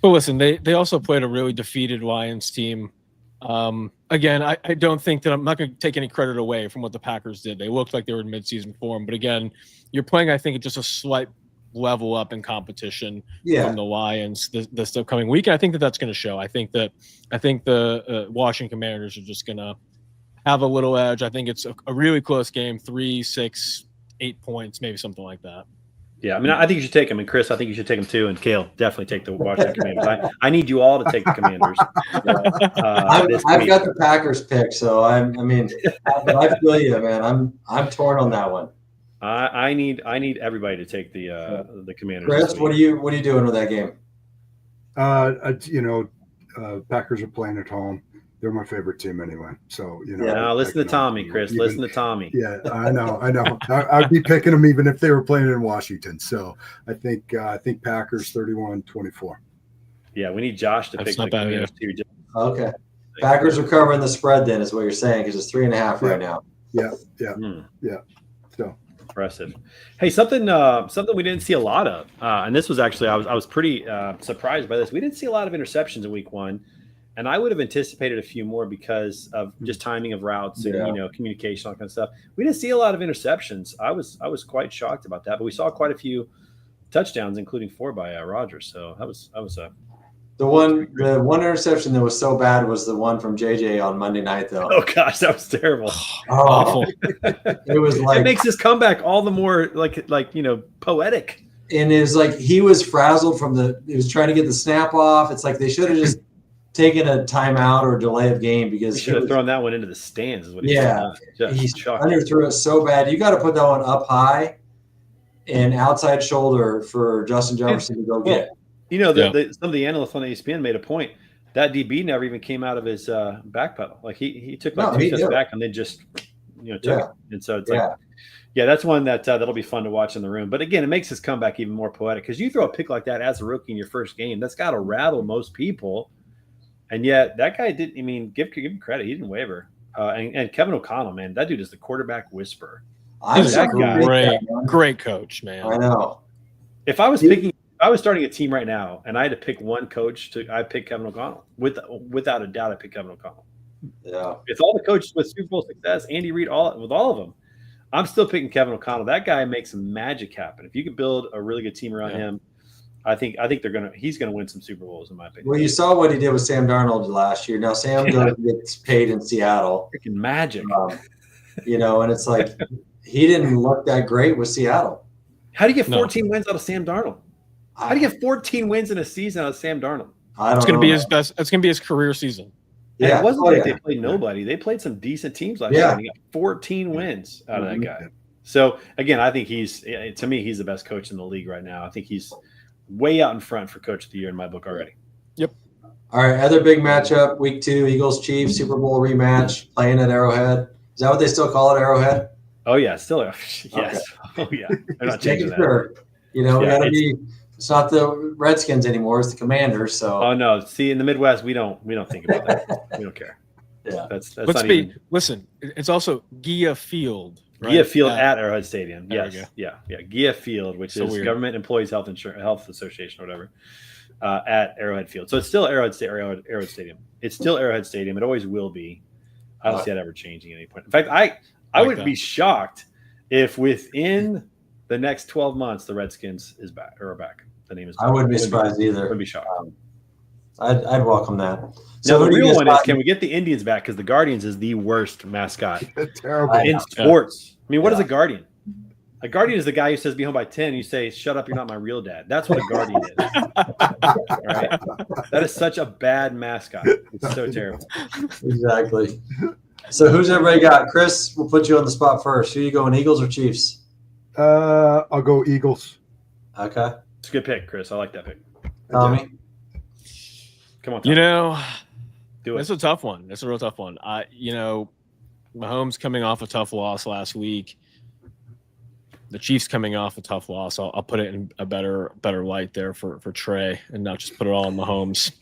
But listen, they also played a really defeated Lions team. Again, I don't think that I'm not going to take any credit away from what the Packers did. They looked like they were in midseason form, but again, you're playing, I think, just a slight level up in competition from the Lions this upcoming week. And I think that's going to show. I think the Washington Commanders are just going to have a little edge. I think it's a really close game, 3, 6, 8 points, maybe something like that. Yeah, I mean, I think you should take them. And Chris, I think you should take them too. And Kale, definitely take the Washington Commanders. I need you all to take the Commanders. I've got the Packers pick, so I feel you, man. I'm torn on that one. I need everybody to take the Commanders. Chris, what are you doing with that game? Packers are playing at home. They're my favorite team anyway. So, Now listen to Tommy, Chris. Listen to Tommy. Yeah, I know. I'd be picking them even if they were playing in Washington. So I think Packers 31-24. Yeah, we need Josh to pick the Commanders too. Okay. Packers are covering the spread then is what you're saying because it's 3.5 right now. Yeah. So impressive. Hey, something we didn't see a lot of, and this was actually I was pretty surprised by this. We didn't see a lot of interceptions in week 1. And I would have anticipated a few more because of just timing of routes and communication, all that kind of stuff. We didn't see a lot of interceptions. I was quite shocked about that, but we saw quite a few touchdowns, including 4 by Rodgers. So that was the one interception that was so bad was the one from JJ on Monday night, though. Oh gosh, that was terrible. Awful. It was like it makes his comeback all the more like poetic. And it was like he was frazzled he was trying to get the snap off. It's like they should have just taken a timeout or delay of game because he should have thrown that one into the stands. Is what he he underthrew it so bad. You got to put that one up high and outside shoulder for Justin Jefferson to go get. Some of the analysts on ESPN made a point that DB never even came out of his back pedal. Like he took 2 steps back and then just took it. And so it's like, yeah, that's one that that'll be fun to watch in the room. But again, it makes his comeback even more poetic because you throw a pick like that as a rookie in your first game, that's got to rattle most people. And yet that guy didn't. I mean, give him credit; he didn't waver. And Kevin O'Connell, man, that dude is the quarterback whisperer. He's a great coach, man. I know. If I was starting a team right now, and I had to pick one coach, I'd pick Kevin O'Connell. Without a doubt, I'd pick Kevin O'Connell. Yeah. With all the coaches with Super Bowl success, Andy Reid, with all of them, I'm still picking Kevin O'Connell. That guy makes magic happen. If you could build a really good team around him, I think he's gonna win some Super Bowls in my opinion. Well, you saw what he did with Sam Darnold last year. Now Sam gets paid in Seattle. Freaking magic. And it's like he didn't look that great with Seattle. How do you get 14 wins out of Sam Darnold? How do you get 14 wins in a season out of Sam Darnold? It's going to be his best. It's going to be his career season. Yeah, and it wasn't they played nobody. They played some decent teams last year. And he got 14 wins out of that guy. So again, I think he's the best coach in the league right now. I think he's way out in front for coach of the year in my book already. Yep. All right, other big matchup, week 2, Eagles Chiefs Super Bowl rematch, playing at Arrowhead. Is that what they still call it, Arrowhead? Oh yeah, still yes. Okay. Oh yeah, they're not changing that. Sure. We gotta be. It's not the Redskins anymore; it's the Commanders. So. Oh no! See, in the Midwest, we don't think about that. We don't care. Yeah, that's not even. Listen, it's also Gia Field. Right? Gia Field at Arrowhead Stadium. Yes, yeah. Gia Field, which is weird. Government Employees Health Association or whatever, at Arrowhead Field. So it's still Arrowhead Stadium. It's still Arrowhead Stadium. It always will be. I don't see that ever changing at any point. In fact, I would be shocked if within the next 12 months the Redskins are back. The name is. I wouldn't be surprised either. I would be shocked. I'd welcome that. So the real one is, can we get the Indians back? Because the Guardians is the worst mascot terrible in sports. I mean, what is a Guardian? A Guardian is the guy who says, "Be home by 10." You say, "Shut up, you're not my real dad." That's what a Guardian is. All right, that is such a bad mascot. It's so terrible. Exactly. So who's everybody got? Chris, we'll put you on the spot first. Who you going, Eagles or Chiefs? I'll go Eagles. Okay. It's a good pick, Chris. I like that pick. Tommy? Come on, Tommy. Do it. It's a tough one. It's a real tough one. Mahomes coming off a tough loss last week. The Chiefs coming off a tough loss. I'll put it in a better light there for Trey and not just put it all on Mahomes.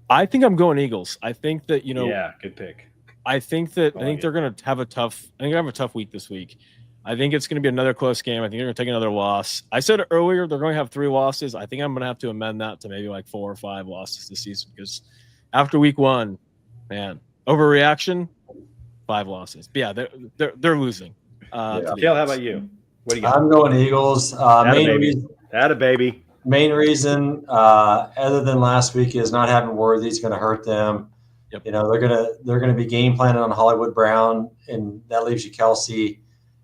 I think I'm going Eagles. I think that Yeah, good pick. I think they're going to have a tough week this week. I think it's going to be another close game. I think they're going to take another loss. I said earlier they're going to have 3 losses. I think I'm going to have to amend that to maybe like 4 or 5 losses this season because after week 1, man, overreaction, 5 losses. But yeah, they're losing. Kale, how about you? What do you got? I'm going Eagles. Baby. Main reason, other than last week, is not having Worthy is going to hurt them. Yep. They're gonna be game planning on Hollywood Brown, and that leaves you Kelsey.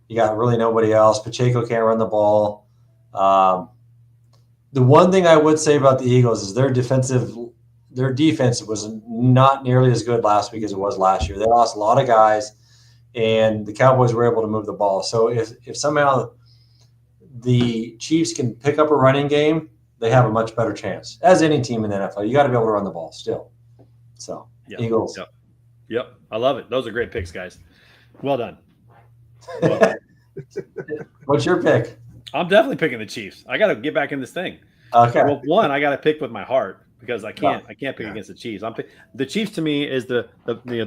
You got really nobody else. Pacheco can't run the ball. The one thing I would say about the Eagles is their defense was not nearly as good last week as it was last year. They lost a lot of guys, and the Cowboys were able to move the ball. So if somehow the Chiefs can pick up a running game, they have a much better chance. As any team in the NFL, you got to be able to run the ball still. So Eagles. Yep. I love it. Those are great picks, guys. Well done. What's your pick? I'm definitely picking the Chiefs. I got to get back in this thing. Okay. Well, one, I got to pick with my heart because I can't pick against the Chiefs. The Chiefs to me is the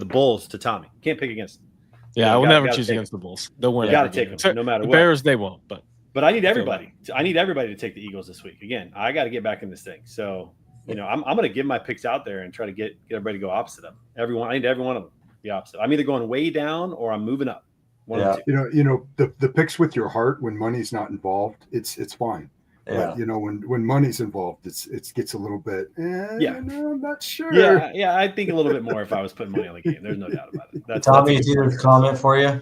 Bulls to Tommy. Can't pick against them. Yeah, I will never choose against the Bulls. They'll win. You got to take them no matter what. The Bears, they won't. But I need everybody. I need everybody to take the Eagles this week. Again, I got to get back in this thing. So, I'm going to give my picks out there and try to get everybody to go opposite them. I need every one of them the opposite. I'm either going way down or I'm moving up. One of the two. The picks with your heart when money's not involved, it's fine. Yeah. But, when money's involved, it gets a little bit. I'm not sure. Yeah. I think a little bit more if I was putting money on the game. There's no doubt about it. Tommy, did you comment for you?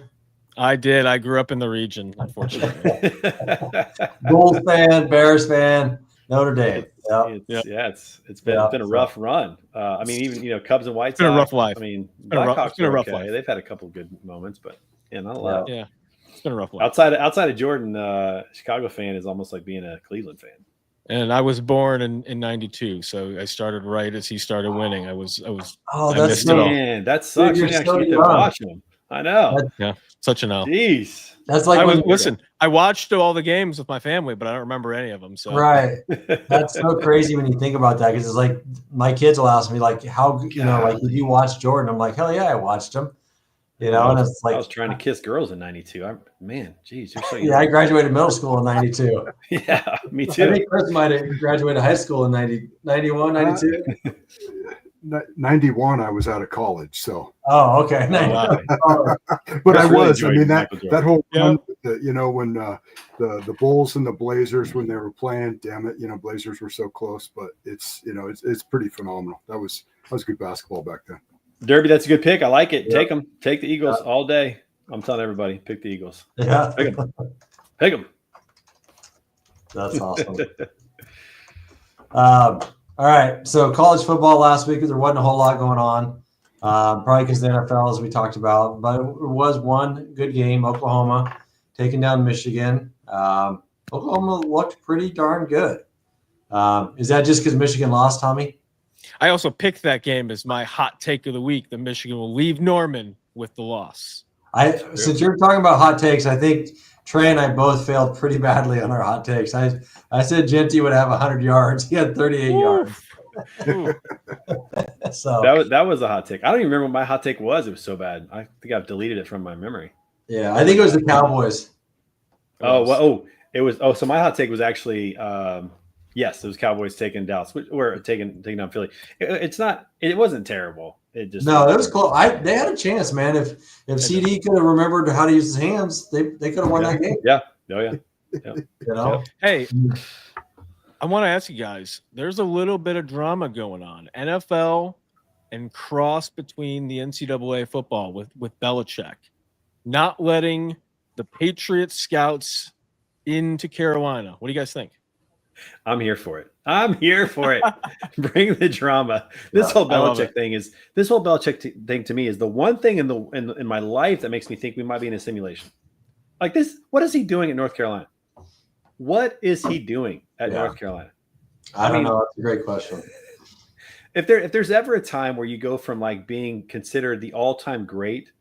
I did. I grew up in the region, unfortunately. Bulls fan, Bears fan, Notre Dame. It's been a rough run. Even Cubs and White Sox. It's been a rough life. Blackhawks been a rough life. They've had a couple good moments, but not a lot. Yeah, it's been a rough life. Outside of Jordan, Chicago fan is almost like being a Cleveland fan. And I was born in '92, so I started right as he started winning. I was. Oh, that's man, that sucks. Dude, I actually get to watch him. I know. Such an L. Jeez. That's like listen. I watched all the games with my family, but I don't remember any of them. So right. That's so crazy when you think about that, because it's like my kids will ask me like, "How like did you watch Jordan?" I'm like, "Hell yeah, I watched him." And it's like I was trying to kiss girls in '92. Man, geez, you're so young. Yeah, I graduated middle school in '92. Yeah, me too. I think Chris might have graduated high school in 91, 92. 91, I was out of college, so. Oh, okay. But I really was. I mean, that whole Yeah. run, when the Bulls and the Blazers, when they were playing, damn it, Blazers were so close. But it's pretty phenomenal. That was good basketball back then. Derby, that's a good pick. I like it. Yep. Take them. Take the Eagles all day. I'm telling everybody, pick the Eagles. Yeah. Pick them. Pick them. That's awesome. All right. So college football last week, there wasn't a whole lot going on. Probably because the NFL, as we talked about, but it was one good game. Oklahoma taking down Michigan. Oklahoma looked pretty darn good. Is that just because Michigan lost, Tommy? I also picked that game as my hot take of the week. That Michigan will leave Norman with the loss. Since you're talking about hot takes, I think Trey and I both failed pretty badly on our hot takes. I said Genty would have 100 yards. He had 38 yards. So that was a hot take. I don't even remember what my hot take was. It was so bad. I think I've deleted it from my memory. Yeah, I think it was the Cowboys. So my hot take was actually yes, it was Cowboys taking Dallas, or taking down Philly. It wasn't terrible. It was close. They had a chance, man. If CD could have remembered how to use his hands, they could have won that game. Yeah. Oh yeah. Hey, I want to ask you guys. There's a little bit of drama going on. NFL and cross between the NCAA football with Belichick not letting the Patriots scouts into Carolina. What do you guys think? I'm here for it. Bring the drama. This whole Belichick thing to me is the one thing in my life that makes me think we might be in a simulation. Like this, what is he doing at North Carolina? What is he doing at North Carolina? I don't know. That's a great question. If there's ever a time where you go from like being considered the all-time great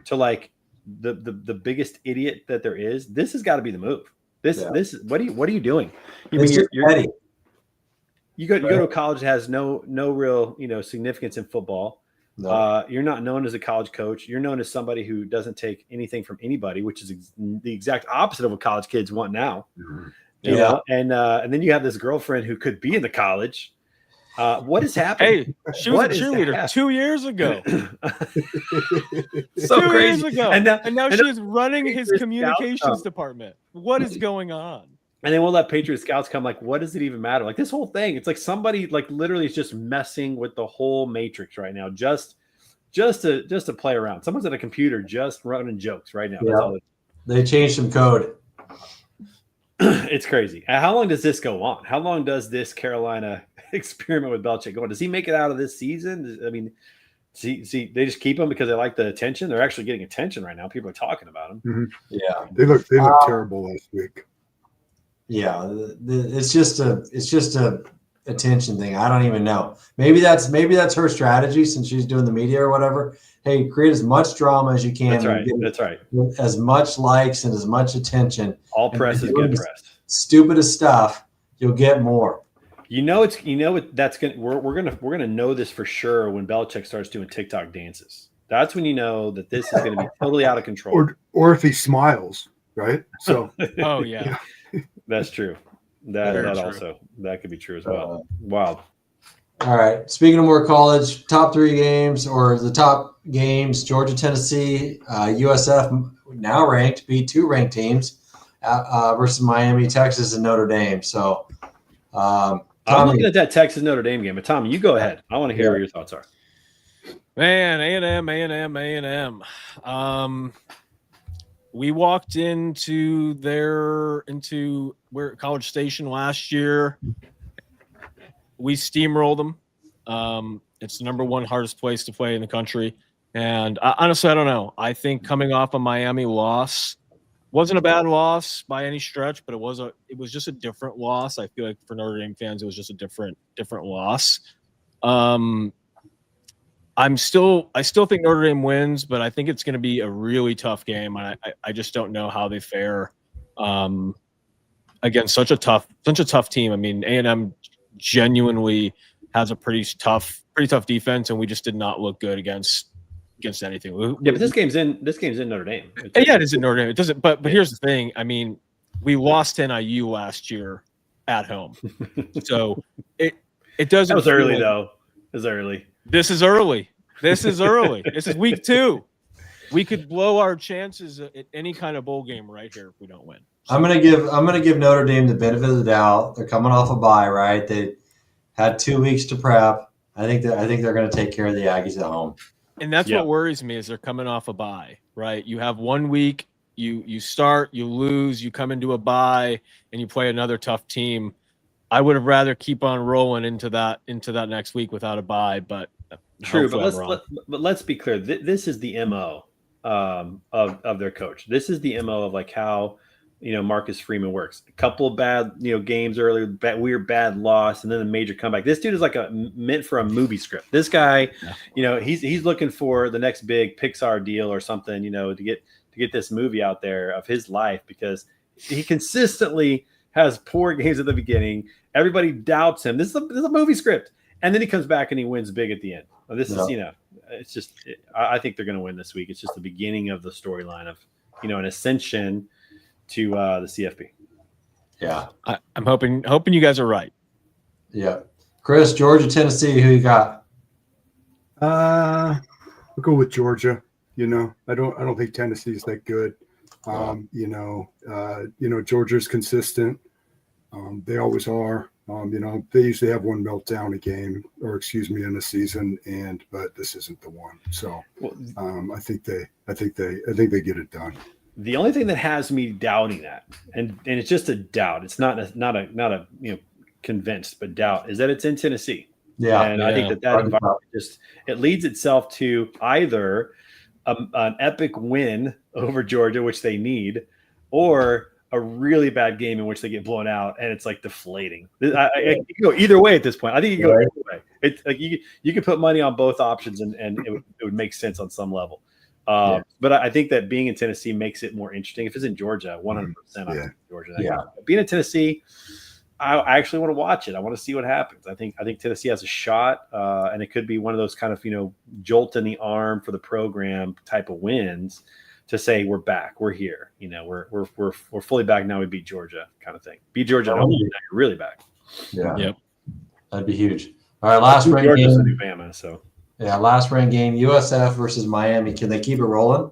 to like the biggest idiot that there is, this has got to be the move. This is what are you doing? You go to a college that has no real significance in football. No. You're not known as a college coach. You're known as somebody who doesn't take anything from anybody, which is the exact opposite of what college kids want now. Mm-hmm. You know? And then you have this girlfriend who could be in the college. What is happening? Hey, she was a cheerleader 2 years ago. So 2 crazy. years ago. And now she's running his communications department. What is going on? And they won't let Patriot scouts come. Like, what does it even matter? Like this whole thing, it's like somebody like literally is just messing with the whole matrix right now, just to play around. Someone's at a computer just running jokes right now. Yeah. That's all they changed some code. It's crazy. How long does this go on? How long does this Carolina experiment with Belichick go on? Does he make it out of this season? I mean, see, they just keep him because they like the attention. They're actually getting attention right now. People are talking about him. Mm-hmm. Yeah, they look terrible last week. Yeah, it's just a attention thing. I don't even know. Maybe that's her strategy since she's doing the media or whatever. Hey, create as much drama as you can. That's right. As much likes and as much attention. All press is good press. Stupidest stuff, you'll get more. That's gonna we're gonna know this for sure when Belichick starts doing TikTok dances. That's when you know that this is gonna be totally out of control. Or if he smiles, right? So oh yeah. That's true. That could be true as well. Wild. All right. Speaking of more college, top 3 games or the top games: Georgia, Tennessee, USF now ranked, beat 2 ranked teams versus Miami, Texas, and Notre Dame. So, I'm looking at that Texas Notre Dame game. But Tommy, you go ahead. I want to hear what your thoughts are. Man, A&M. We walked into College Station last year. We steamrolled them. It's the number 1 hardest place to play in the country. And honestly, I don't know. I think coming off a Miami loss wasn't a bad loss by any stretch, but it was just a different loss. I feel like for Notre Dame fans, it was just a different loss. I still think Notre Dame wins, but I think it's going to be a really tough game. I just don't know how they fare against such a tough team. I mean, A&M genuinely has a pretty tough defense, and we just did not look good against anything. But this game's in Notre Dame. Yeah, it is in Notre Dame. It doesn't. But here's the thing. I mean, we lost to NIU last year at home, so it doesn't. That was early though. It was early. This is early. This is week 2. We could blow our chances at any kind of bowl game right here if we don't win. So, I'm gonna give Notre Dame the benefit of the doubt. They're coming off a bye, right? They had 2 weeks to prep. I think they're going to take care of the Aggies at home. And that's what worries me is they're coming off a bye, right? You have 1 week, you start, you lose, you come into a bye, and you play another tough team. I would have rather keep on rolling into that next week without a bye, but true. But let's be clear. This is the MO of their coach. This is the MO of like how Marcus Freeman works. A couple of bad games earlier, bad loss, and then a major comeback. This dude is like meant for a movie script. This guy, he's looking for the next big Pixar deal or something, to get this movie out there of his life, because he consistently has poor games at the beginning. Everybody doubts him. This is a movie script, and then he comes back and he wins big at the end. This is it's just I think they're going to win this week. It's just the beginning of the storyline of an ascension to the CFP. Yeah, I'm hoping you guys are right. Yeah, Chris, Georgia, Tennessee, who you got? I'll go with Georgia. I don't think Tennessee's that good. Georgia's consistent. They always are. They usually have one meltdown in a season, but this isn't the one. So I think they get it done. The only thing that has me doubting that, and it's just a doubt, it's not a convinced, but doubt, is that it's in Tennessee. Yeah, and I think that environment it leads itself to either an epic win over Georgia, which they need, or a really bad game in which they get blown out and it's like deflating. You can go either way at this point. I think you can go either way. It's like you could put money on both options and it would make sense on some level. But I think that being in Tennessee makes it more interesting. If it's in Georgia, 100%, I think Georgia. Being in Tennessee, I actually want to watch it. I want to see what happens. I think Tennessee has a shot, and it could be one of those kind of jolt in the arm for the program type of wins to say we're back, we're here. We're fully back now. We beat Georgia, kind of thing. Beat Georgia, now you're really back. Yeah, yep, that'd be huge. All right, last ranked game. Alabama, so. Yeah, last ranked game, USF versus Miami. Can they keep it rolling?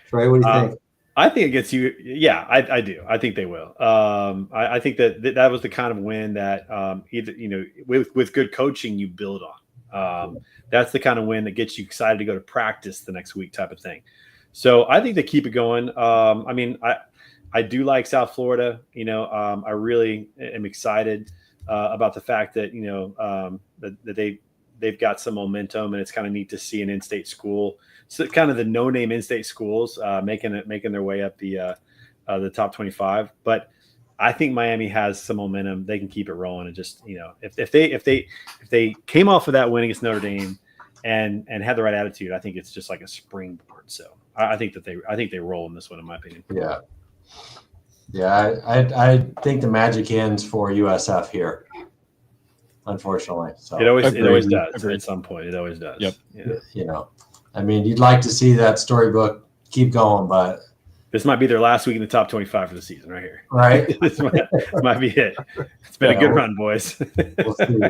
Trey, what do you think? I think it gets you. Yeah, I do. I think they will. I think that was the kind of win that either with good coaching you build on. That's the kind of win that gets you excited to go to practice the next week, type of thing. So I think they keep it going. I do like South Florida. I really am excited about the fact that that they've got some momentum, and it's kind of neat to see an in-state school. So kind of the no-name in-state schools making their way up the top 25. But I think Miami has some momentum. They can keep it rolling, and just if they came off of that win against Notre Dame and had the right attitude, I think it's just like a springboard. So I think they roll in this one, in my opinion. Yeah. I think the magic ends for USF here, unfortunately. So it always does at some point. It always does. Yep. Yeah. You'd like to see that storybook keep going, but this might be their last week in the top 25 for the season, right here. Right. This might be it. It's been a good run, boys. We'll see.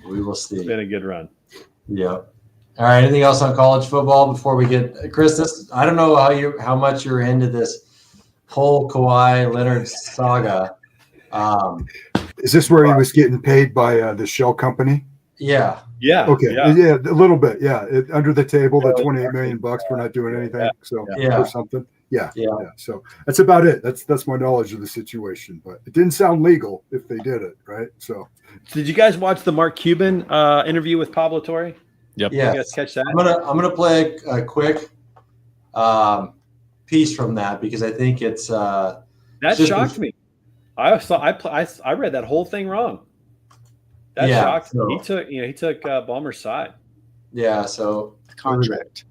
We will see. It's been a good run. Yeah. All right. Anything else on college football before we get Chris? I don't know how much you're into this whole Kawhi Leonard saga. Is this where he was getting paid by the shell company? Yeah. Yeah. Okay. Yeah, a little bit. Yeah. Under the table, the $28 million for not doing anything. So or something. Yeah. So that's about it. That's my knowledge of the situation. But it didn't sound legal if they did it, right? So did you guys watch the Mark Cuban interview with Pablo Torre? Yep. Yeah. You guys catch that? I'm gonna play a quick piece from that because I think it's that shocked me. I read that whole thing wrong. That shocked me. He took Ballmer's side. Yeah. So The contract.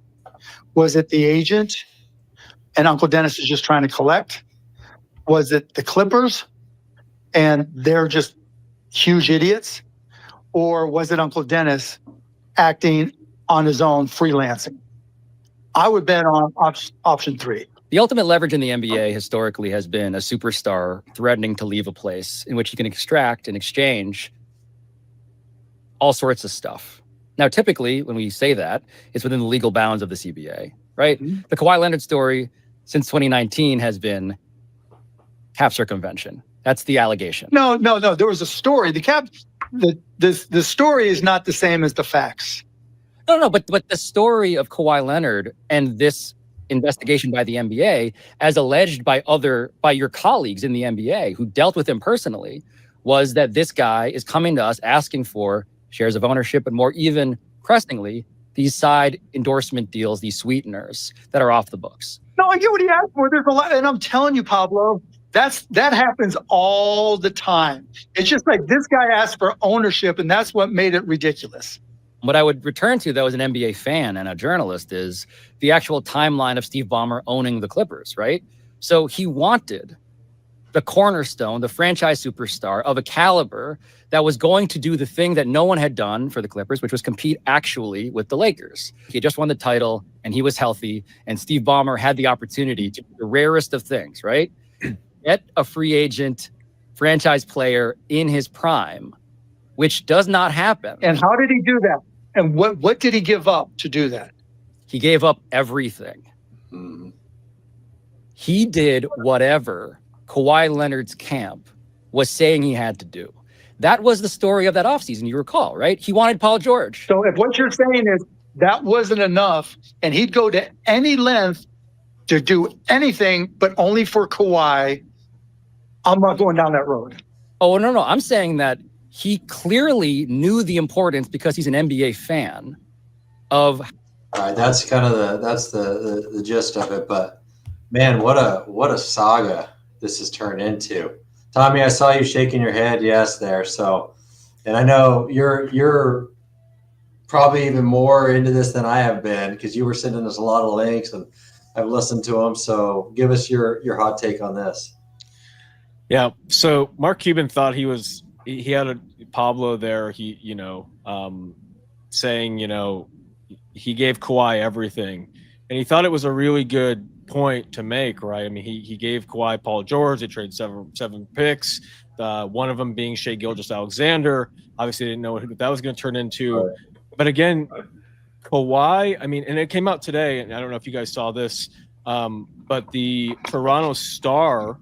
Was it the agent and Uncle Dennis is just trying to collect? Was it the Clippers and they're just huge idiots? Or was it Uncle Dennis acting on his own, freelancing? I would bet on option 3. The ultimate leverage in the NBA historically has been a superstar threatening to leave a place in which he can extract in exchange all sorts of stuff. Now, typically, when we say that, it's within the legal bounds of the CBA, right? Mm-hmm. The Kawhi Leonard story since 2019 has been cap circumvention. That's the allegation. No. There was a story. The story is not the same as the facts. No. But the story of Kawhi Leonard and this investigation by the NBA, as alleged by your colleagues in the NBA who dealt with him personally, was that this guy is coming to us asking for shares of ownership, but more even pressingly, these side endorsement deals, these sweeteners that are off the books. No, I get what he asked for. There's a lot, and I'm telling you, Pablo, that happens all the time. It's just like this guy asked for ownership, and that's what made it ridiculous. What I would return to, though, as an NBA fan and a journalist, is the actual timeline of Steve Ballmer owning the Clippers, right? So he wanted the cornerstone, the franchise superstar of a caliber that was going to do the thing that no one had done for the Clippers, which was compete actually with the Lakers. He had just won the title, and he was healthy, and Steve Ballmer had the opportunity to do the rarest of things, right? Get a free agent franchise player in his prime, which does not happen. And how did he do that? And what did he give up to do that? He gave up everything. Mm-hmm. He did whatever Kawhi Leonard's camp was saying he had to do. That was the story of that offseason, you recall, right? He wanted Paul George. So if what you're saying is that wasn't enough and he'd go to any length to do anything but only for Kawhi, I'm not going down that road. Oh, no. I'm saying that he clearly knew the importance, because he's an NBA fan, of... All right, that's kind of the gist of it. But man, what a saga this has turned into. Tommy, I saw you shaking your head yes there. So, and I know you're probably even more into this than I have been, because you were sending us a lot of links and I've listened to them. So give us your hot take on this. Yeah. So Mark Cuban thought he had a Pablo there. Saying, he gave Kawhi everything, and he thought it was a really good point to make, right? I mean, he gave Kawhi Paul George. They traded seven picks, one of them being Shai Gilgeous-Alexander. Obviously, they didn't know what that was going to turn into. Right. But again, Kawhi, I mean, and it came out today, and I don't know if you guys saw this, but the Toronto Star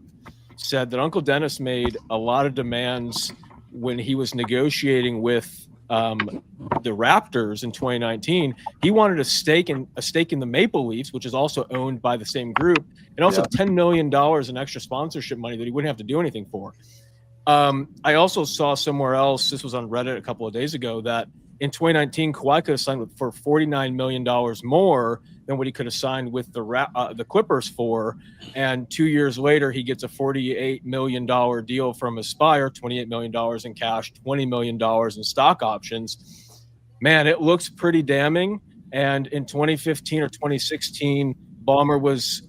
said that Uncle Dennis made a lot of demands when he was negotiating with the Raptors in 2019. He wanted a stake in the Maple Leafs, which is also owned by the same group, and also $10 million in extra sponsorship money that he wouldn't have to do anything for. I also saw somewhere else, this was on Reddit a couple of days ago, that in 2019, Kawhi could have signed for $49 million more than what he could have signed with the Clippers for. And 2 years later, he gets a $48 million deal from Aspire, $28 million in cash, $20 million in stock options. Man, it looks pretty damning. And in 2015 or 2016, Ballmer was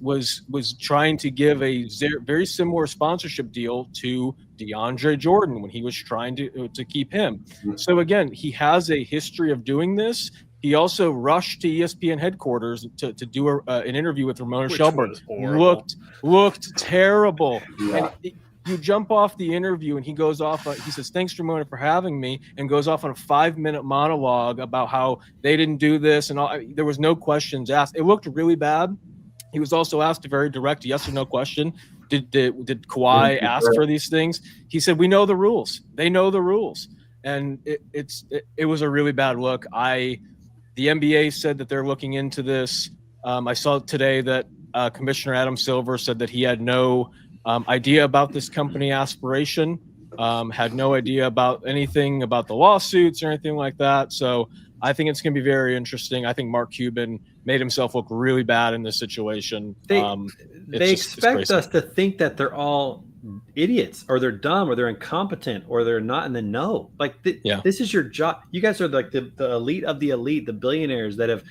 trying to give a very similar sponsorship deal to DeAndre Jordan when he was trying to keep him. So again, he has a history of doing this. He also rushed to ESPN headquarters to do an interview with Ramona Shelburne. Looked terrible. Yeah. And you jump off the interview and he goes off. He says, "Thanks, Ramona, for having me," and goes off on a 5-minute monologue about how they didn't do this and all. There was no questions asked. It looked really bad. He was also asked a very direct yes or no question. Did Kawhi ask for these things? He said, "We know the rules. They know the rules." And it was a really bad look. The NBA said that they're looking into this. I saw today that Commissioner Adam Silver said that he had no idea about this company Aspiration, had no idea about anything about the lawsuits or anything like that. So I think it's going to be very interesting. I think Mark Cuban made himself look really bad in this situation. They expect us to think that they're all idiots, or they're dumb, or they're incompetent, or they're not in the know. Like this is your job. You guys are like the elite of the elite, the billionaires that have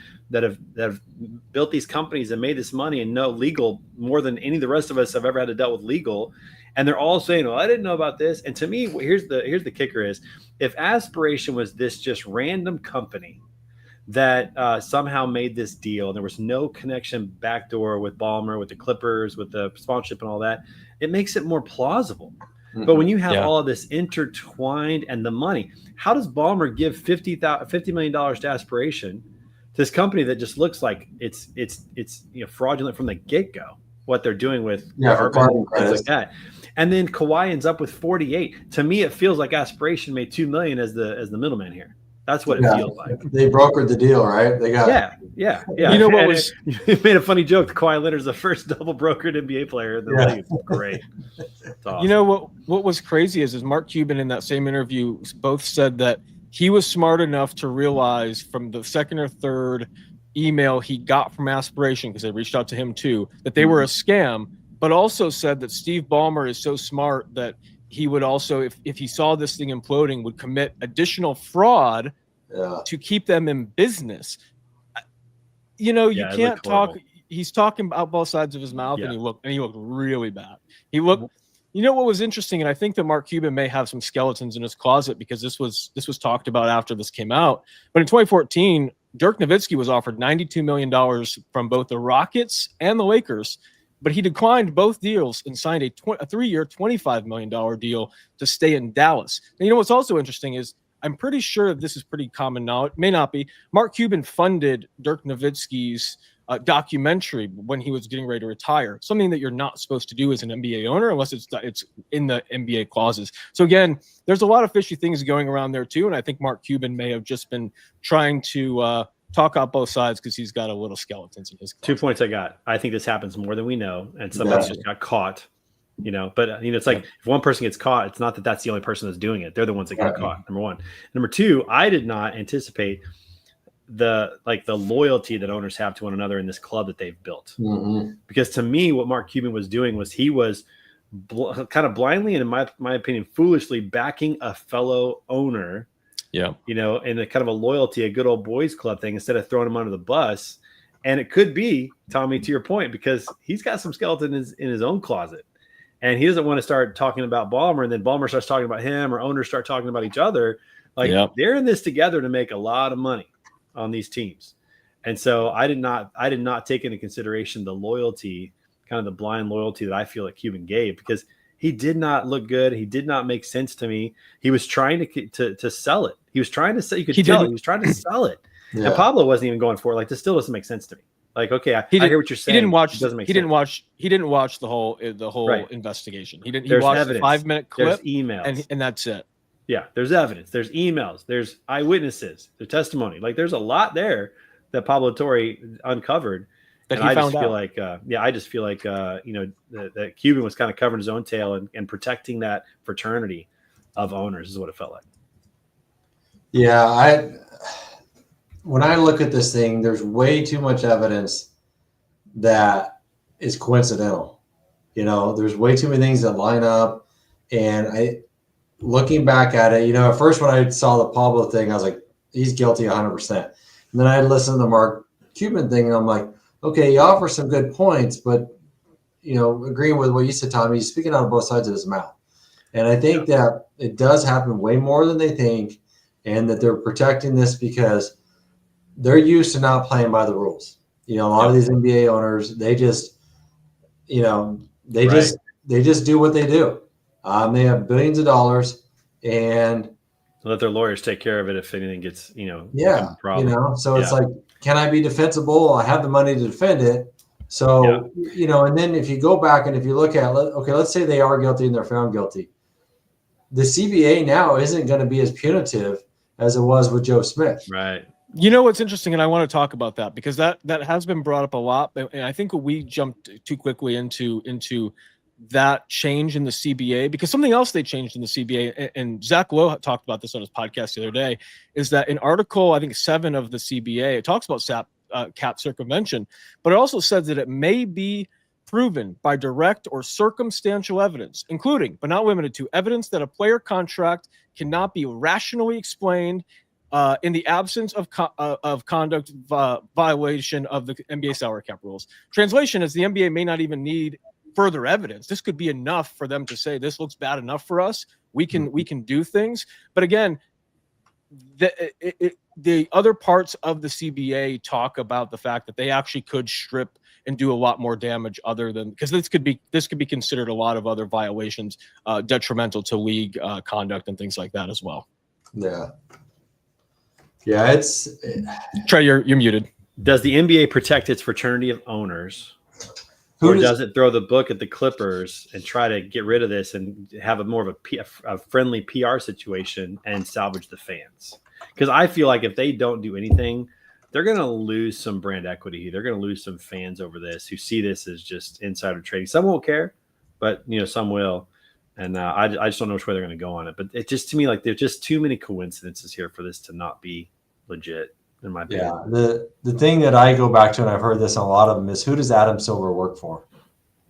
built these companies and made this money and know legal more than any of the rest of us have ever had to deal with legal. And they're all saying, well, I didn't know about this. And to me, here's the kicker is, if Aspiration was this just random company that somehow made this deal, and there was no connection backdoor with Ballmer, with the Clippers, with the sponsorship and all that, it makes it more plausible. Mm-hmm. But when you have all of this intertwined and the money, how does Ballmer give $50 million to Aspiration, this company that just looks like it's fraudulent from the get-go, what they're doing with carbon things like that? And then Kawhi ends up with 48. To me, it feels like Aspiration made $2 million as the middleman here. That's what it feels like. They brokered the deal, right? They got yeah. You know what was? It made a funny joke. Kawhi Leonard's the first double brokered NBA player in the league. It's great. It's awesome. You know what was crazy is Mark Cuban in that same interview both said that he was smart enough to realize from the second or third email he got from Aspiration, because they reached out to him too, that they were a scam, but also said that Steve Ballmer is so smart that he would also, if he saw this thing imploding, would commit additional fraud to keep them in business. You know, you can't talk. He's talking about both sides of his mouth, and he looked really bad. He looked. You know what was interesting, and I think that Mark Cuban may have some skeletons in his closet, because this was talked about after this came out. But in 2014, Dirk Nowitzki was offered $92 million from both the Rockets and the Lakers, but he declined both deals and signed a 3-year, $25 million deal to stay in Dallas. And you know what's also interesting is, I'm pretty sure this is pretty common knowledge, may not be, Mark Cuban funded Dirk Nowitzki's documentary when he was getting ready to retire, something that you're not supposed to do as an NBA owner unless it's in the NBA clauses. So again, there's a lot of fishy things going around there too, and I think Mark Cuban may have just been trying to talk out both sides because he's got a little skeletons in his closet. 2 points I got. I think this happens more than we know, and somebody just got caught. But it's like if one person gets caught, it's not that that's the only person that's doing it. They're the ones that got caught. Number one. Number two, I did not anticipate the loyalty that owners have to one another in this club that they've built. Mm-hmm. Because to me, what Mark Cuban was doing was he was kind of blindly and, in my opinion, foolishly backing a fellow owner. Yeah, in a kind of a loyalty, a good old boys club thing, instead of throwing him under the bus. And it could be, Tommy, to your point, because he's got some skeletons in his own closet, and he doesn't want to start talking about Ballmer, and then Ballmer starts talking about him, or owners start talking about each other. They're in this together to make a lot of money on these teams. And so I did not take into consideration the loyalty, kind of the blind loyalty that I feel like Cuban gave, because he did not look good. He did not make sense to me. He was trying to sell it. He was trying to sell. You could tell he was trying to sell it. Yeah. And Pablo wasn't even going for it. Like, this still doesn't make sense to me. Like, okay, I hear what you're saying. He didn't watch. It doesn't make he sense. didn't watch. He didn't watch the whole investigation. He didn't. He watched evidence. A 5-minute clip. There's emails, and that's it. Yeah, there's evidence. There's emails. There's eyewitnesses. There's testimony. Like, there's a lot there that Pablo Torre uncovered. That and I just feel like, that Cuban was kind of covering his own tail and protecting that fraternity of owners is what it felt like. Yeah, when I look at this thing, there's way too much evidence that is coincidental. There's way too many things that line up. And looking back at it, at first when I saw the Pablo thing, I was like, he's guilty 100%. And then I listened to the Mark Cuban thing, and I'm like, okay, he offers some good points, but, agreeing with what you said, Tommy, he's speaking out of both sides of his mouth. And I think that it does happen way more than they think, and that they're protecting this because they're used to not playing by the rules. A lot of these NBA owners, they just, they just do what they do. They have billions of dollars, and let their lawyers take care of it if anything gets, a problem. So it's like, can I be defensible? I have the money to defend it. So, and then if you go back and if you look at, let's say they are guilty and they're found guilty. The CBA now isn't going to be as punitive as it was with Joe Smith. Right. What's interesting, and I want to talk about that because that has been brought up a lot, and I think we jumped too quickly into that change in the CBA, because something else they changed in the CBA, and Zach Lowe talked about this on his podcast the other day, is that in Article, I think 7 of the CBA, it talks about cap circumvention, but it also says that it may be proven by direct or circumstantial evidence, including but not limited to evidence that a player contract cannot be rationally explained in the absence of conduct violation of the NBA salary cap rules. Translation is the NBA may not even need further evidence. This could be enough for them to say this looks bad enough for us. We can do things. But again, the other parts of the CBA talk about the fact that they actually could strip and do a lot more damage other than, because this could be considered a lot of other violations detrimental to league conduct and things like that as well. Yeah, it's Trey, you're muted. Does the NBA protect its fraternity of owners? Or does it throw the book at the Clippers and try to get rid of this and have more of a friendly PR situation and salvage the fans? Because I feel like if they don't do anything, they're going to lose some brand equity. They're going to lose some fans over this who see this as just insider trading. Some won't care, but some will. And I just don't know which way they're going to go on it. But it just, to me, like there's just too many coincidences here for this to not be legit, in my opinion. Yeah, the thing that I go back to, and I've heard this on a lot of them, is who does Adam Silver work for?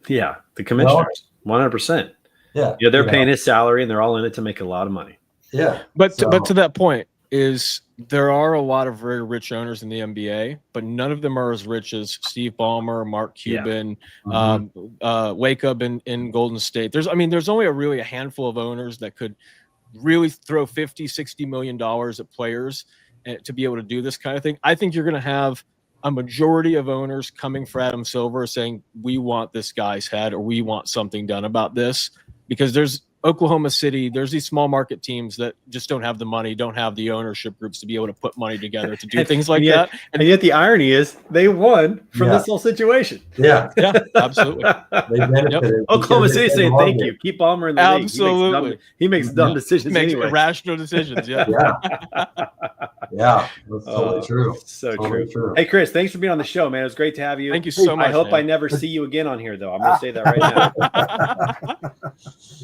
Yeah, the commissioners, 100%. Yeah, they're paying his salary, and they're all in it to make a lot of money. Yeah, but to that point is there are a lot of very rich owners in the NBA, but none of them are as rich as Steve Ballmer, Mark Cuban, Wake Up in Golden State. There's only a handful of owners that could really throw $50-60 million at players to be able to do this kind of thing. I think you're going to have a majority of owners coming for Adam Silver saying, we want this guy's head, or we want something done about this, because there's Oklahoma City, there's these small market teams that just don't have the money, don't have the ownership groups to be able to put money together to do things like that. And yet the irony is they won from this whole situation. Yeah, absolutely. They benefited. Oklahoma City saying thank you. Keep Ballmer in the league. Absolutely. He makes dumb decisions. Makes anyway. irrational decisions. Yeah. Yeah, that's totally true. So totally true. Hey, Chris, thanks for being on the show, man. It was great to have you. Thank you so much. I hope I never see you again on here, though. I'm going to say that right now.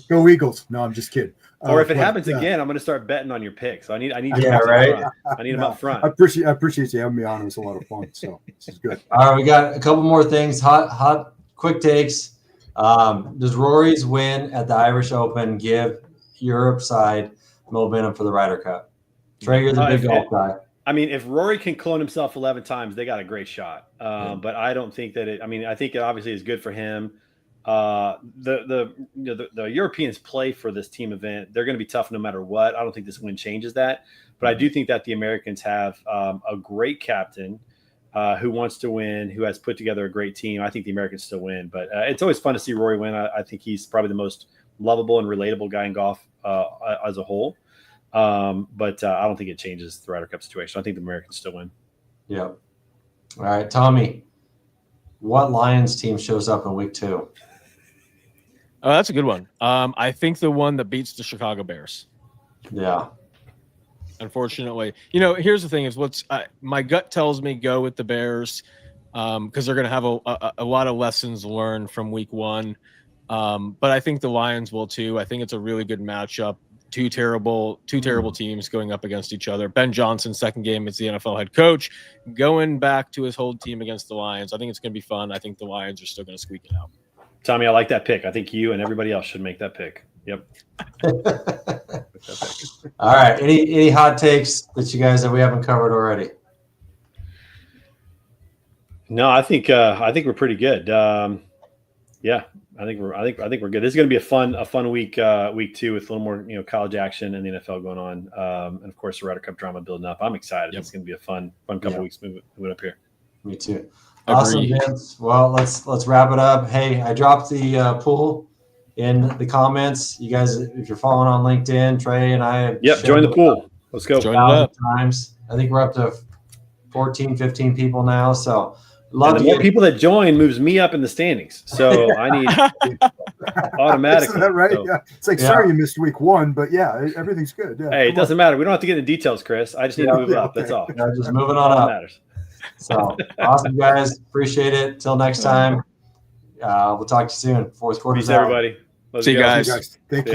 Go Eagles. No, I'm just kidding. Or if it happens again, I'm going to start betting on your picks. So I need you right. I need them up front. I appreciate you having me on. It was a lot of fun. So this is good. All right, we got a couple more things. Hot, quick takes. Does Rory's win at the Irish Open give Europe side momentum for the Ryder Cup? Trey, you're the big golf guy. I mean, if Rory can clone himself 11 times, they got a great shot. But I don't think that I think it obviously is good for him. The Europeans play for this team event. They're going to be tough no matter what. I don't think this win changes that. But I do think that the Americans have a great captain who wants to win, who has put together a great team. I think the Americans still win. But it's always fun to see Rory win. I think he's probably the most lovable and relatable guy in golf as a whole. But I don't think it changes the Ryder Cup situation. I think the Americans still win. Yeah. All right, Tommy, what Lions team shows up in week 2? Oh, that's a good one. I think the one that beats the Chicago Bears. Yeah. Unfortunately, here's the thing: is my gut tells me go with the Bears because they're going to have a lot of lessons learned from week 1. But I think the Lions will too. I think it's a really good matchup. Two terrible teams going up against each other. Ben Johnson, second game as the NFL head coach, going back to his whole team against the Lions. I think it's going to be fun. I think the Lions are still going to squeak it out. Tommy, I like that pick. I think you and everybody else should make that pick. Yep. All right. Any hot takes that we haven't covered already? No, I think we're pretty good. Yeah. I think we're good. This is going to be a fun week 2 with a little more college action and the NFL going on, and of course the Ryder Cup drama building up. I'm excited. Yep. It's going to be a fun couple weeks moving up here. Me too. Awesome, Vince. Well, let's wrap it up. Hey, I dropped the pool in the comments. You guys, if you're following on LinkedIn, Trey and I. Join the pool. Let's go. Join it up. Times. I think we're up to 14, 15 people now. So. And the more people that join moves me up in the standings. So I need automatically. Is that right? So, yeah. It's like, sorry you missed week 1, but yeah, everything's good. Yeah, hey, it doesn't matter. We don't have to get into details, Chris. I just need to move up. That's all. Yeah, just moving on up. Matters. So awesome, guys. Appreciate it. Till next time. We'll talk to you soon. Fourth quarter. Peace, everybody. See you guys. Thank you.